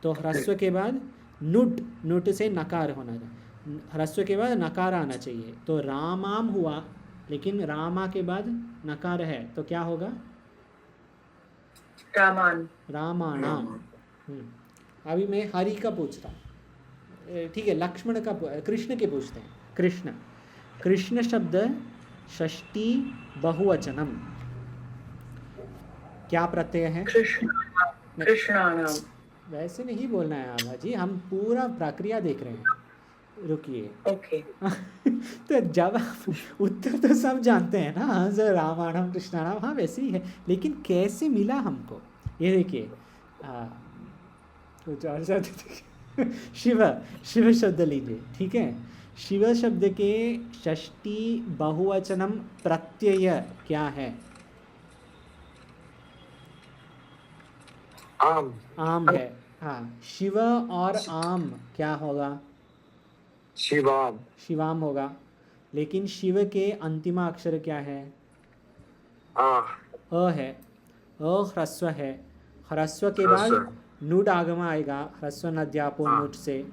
[SPEAKER 1] तो ह्रस्व के बाद नुट, नुट से नकार होना चाहिए, ह्रस्व के बाद नकार आना चाहिए। तो रामाम हुआ, लेकिन रामा के बाद नकार है, तो क्या होगा?
[SPEAKER 5] रामान।
[SPEAKER 1] रामाणाम। अभी मैं हरि का पूछता हूँ, ठीक है, लक्ष्मण का, कृष्ण के पूछते हैं। कृष्ण, कृष्ण शब्द षष्ठी बहुवचनम क्या प्रत्यय है?
[SPEAKER 5] कृष्ण, कृष्णाणाम।
[SPEAKER 1] वैसे नहीं बोलना है आभा जी, हम पूरा प्रक्रिया देख रहे हैं, रुकिए।
[SPEAKER 5] ओके।
[SPEAKER 1] तो जब उत्तर तो सब जानते हैं ना, हाँ सर, रामायणम कृष्णाणाम, हाँ वैसे ही है, लेकिन कैसे मिला हमको? ये देखिए, कुछ और शब्द शिव, शिव शब्द लीजिए, ठीक है। शिव शब्द के षष्ठी बहुवचनम प्रत्यय क्या है?
[SPEAKER 2] आम,
[SPEAKER 1] आम है। हाँ, शिव और आम क्या होगा?
[SPEAKER 2] शिवाम,
[SPEAKER 1] शिवाम होगा, लेकिन शिव के अंतिम अक्षर क्या है?
[SPEAKER 2] आ,
[SPEAKER 1] अ है। अ ह्रस्व है, ह्रस्व के बाद
[SPEAKER 2] ह्रस्व।
[SPEAKER 1] नुड आगम आएगा, ह्रस्व नद्यापो
[SPEAKER 2] हाँ।
[SPEAKER 1] नुट से,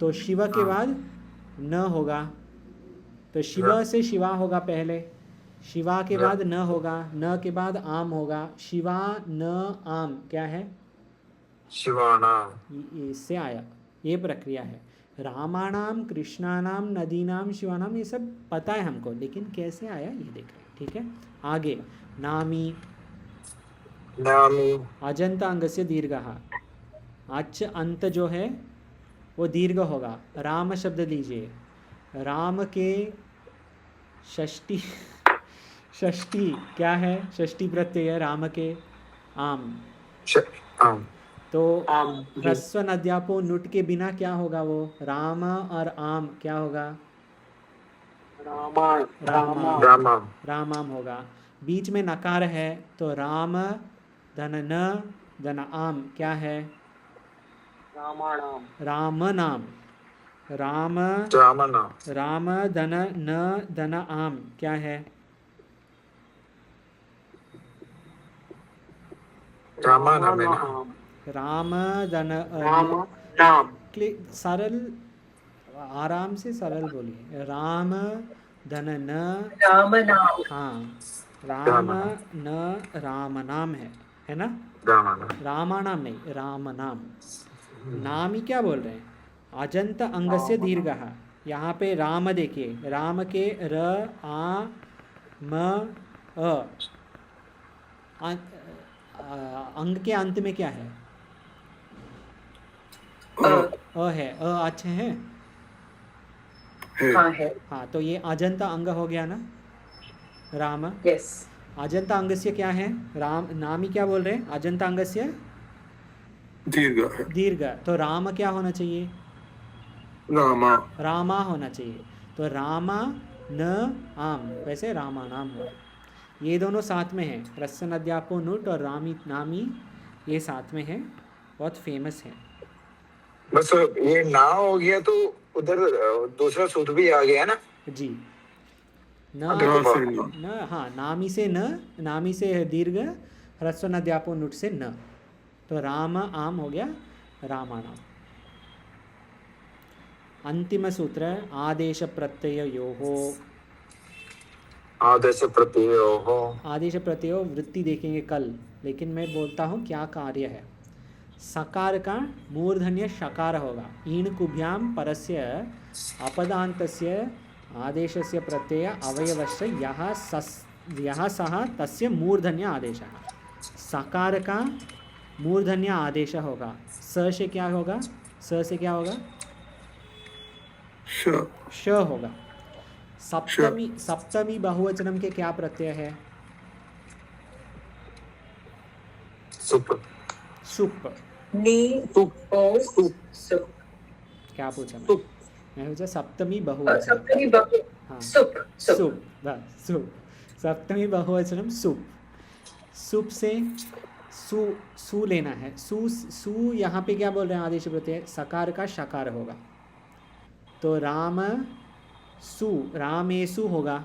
[SPEAKER 1] तो शिव के
[SPEAKER 2] हाँ।
[SPEAKER 1] बाद न होगा, तो शिव
[SPEAKER 2] न।
[SPEAKER 1] से शिवा होगा पहले, शिवा के
[SPEAKER 2] न।
[SPEAKER 1] बाद न होगा, न के बाद आम होगा, शिवा न आम क्या है?
[SPEAKER 2] शिवानाम,
[SPEAKER 1] इससे आया, ये प्रक्रिया है। रामाणाम, कृष्णानाम, नदीनाम, शिवानाम, ये सब पता है हमको, लेकिन कैसे आया ये देख रहे हैं, ठीक है। आगे, नामी,
[SPEAKER 2] नामी,
[SPEAKER 1] अजंत अंग से दीर्घः, अच अंत जो है वो दीर्घ होगा। राम शब्द लीजिए, राम के षष्ठी, षष्ठी क्या है? षष्ठी प्रत्यय है राम के, आम।
[SPEAKER 2] आम,
[SPEAKER 1] तो
[SPEAKER 3] आम।
[SPEAKER 1] ह्रस्व नद्यापो नुट के बिना क्या होगा? वो राम और आम क्या होगा?
[SPEAKER 3] रामाण, रामा।
[SPEAKER 2] रामाम,
[SPEAKER 1] रामाम होगा। बीच में नकार है, तो राम धन न धन आम क्या है?
[SPEAKER 3] रामाणाम।
[SPEAKER 1] राम नाम। राम,
[SPEAKER 2] रामनाम,
[SPEAKER 1] राम धन न धन आम क्या है?
[SPEAKER 2] रामानाम है ना?
[SPEAKER 1] राम धन
[SPEAKER 3] राम नाम।
[SPEAKER 1] सरल, आराम से सरल बोलिए, राम धन न,
[SPEAKER 5] राम नाम।
[SPEAKER 1] हाँ, राम न राम नाम है ना?
[SPEAKER 2] रामानाम,
[SPEAKER 1] रामानाम नहीं, राम नाम। नाम ही क्या बोल रहे हैं? अजंत अंग से दीर्घ, यहाँ पे राम देखिए, राम के र आ म अंग के अंत में क्या है?
[SPEAKER 5] अ।
[SPEAKER 1] अ है, अ अच्छे हैं,
[SPEAKER 4] है।
[SPEAKER 5] हाँ है,
[SPEAKER 1] हाँ, तो ये अजंत अंग हो गया ना, राम।
[SPEAKER 5] yes.
[SPEAKER 1] अजंत अंगस्य क्या है? राम नामी क्या बोल रहे हैं? अजंत अंगस्य
[SPEAKER 4] दीर्घ है।
[SPEAKER 1] दीर्घ, तो राम क्या होना चाहिए?
[SPEAKER 4] रामा।
[SPEAKER 1] रामा होना चाहिए। तो रामा न आम, वैसे रामा नाम हुआ। ये दोनों साथ में है, रस्सन अध्यापो नुट और रामी नामी, ये साथ में है, बहुत फेमस है।
[SPEAKER 2] बस ये ना हो गया तो उधर दूसरा सूत्र भी आ गया ना।
[SPEAKER 1] जी, न
[SPEAKER 4] ना से ना।
[SPEAKER 1] न, हाँ, नामी से न, नामी से है दीर्घ, ह्रस्व अध्यापो नुट से न, तो राम आम हो गया रामा नाम। अंतिम सूत्र आदेश प्रत्यय योहो।
[SPEAKER 2] आदेश प्रत्यय हो।
[SPEAKER 1] आदेश प्रत्यय वृत्ति देखेंगे कल, लेकिन मैं बोलता हूँ क्या कार्य है। सकार का मूर्धन्य शकार होगा, ईण कुभ्याम परस्य अपदान्तस्य आदेशस्य प्रत्यय अवयवस्य यः सः तस्य मूर्धन्य आदेशः। सकार का मूर्धन्य आदेश होगा, स से क्या होगा? स से क्या होगा? श होगा। सप्तमी बहुवचनम के क्या प्रत्यय है?
[SPEAKER 2] सुप।
[SPEAKER 1] सुप।
[SPEAKER 5] Ni, o, sup.
[SPEAKER 1] क्या पूछा मैं पूछा सप्तमी बहुवचन।
[SPEAKER 5] Saptami bahu.
[SPEAKER 1] हाँ,
[SPEAKER 5] Sup.
[SPEAKER 1] सुप, बस सुप। सप्तमी बहुवचनम सुप। सुप से सु लेना है। सु यहाँ पे क्या बोल रहे हैं? आदेश प्रत्यय सकार का शकार होगा, तो राम सु, रामेसु होगा,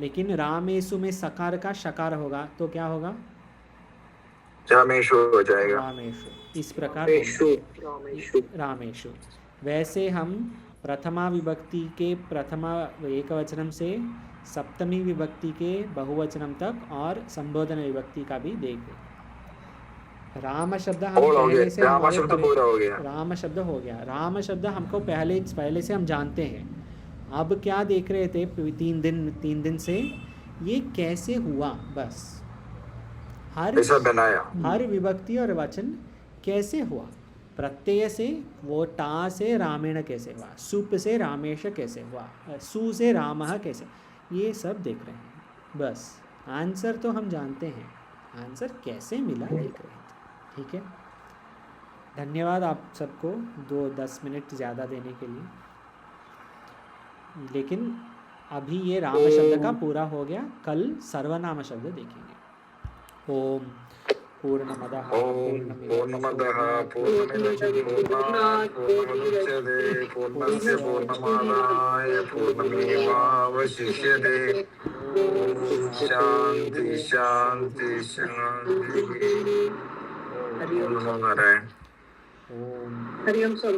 [SPEAKER 1] लेकिन रामेसु में सकार का शकार होगा, तो क्या होगा?
[SPEAKER 2] रामेशु हो जाएगा।
[SPEAKER 1] रामेशु। इस प्रकार होगा। रामेशु। वैसे हम प्रथमा विभक्ति के प्रथमा एकवचनम से सप्तमी विभक्ति के बहुवचनम तक और संबोधन विभक्ति का भी देखें। राम शब्द हम पहले से
[SPEAKER 2] राम शब्द पूरा हो गया।
[SPEAKER 1] राम शब्द हो गया। राम शब्द हमको पहले से हम जानते हैं। अब क्या देख रहे थे 3 दिन से, ये कैसे हुआ, बस
[SPEAKER 2] ऐसा बनाया।
[SPEAKER 1] हर विभक्ति और वचन कैसे हुआ, प्रत्यय से, वो टा से रामेण कैसे हुआ, सुप से रामेश कैसे हुआ, सु से रामः कैसे, ये सब देख रहे हैं। बस आंसर तो हम जानते हैं, आंसर कैसे मिला देख रहे थे। ठीक है, धन्यवाद आप सबको 10 मिनट ज़्यादा देने के लिए। लेकिन अभी ये राम शब्द का पूरा हो गया, कल सर्वनाम शब्द देखेंगे। ओम पूर्णमदः
[SPEAKER 2] पूर्णमदः पूर्णमिदं पूर्णात् पूर्णमुदच्यते पूर्णस्य पूर्णमादाय पूर्णमेवावशिष्यते। शांति शांति शांति। ओम नमो नारायण।
[SPEAKER 1] ओम
[SPEAKER 5] Hariam Sir.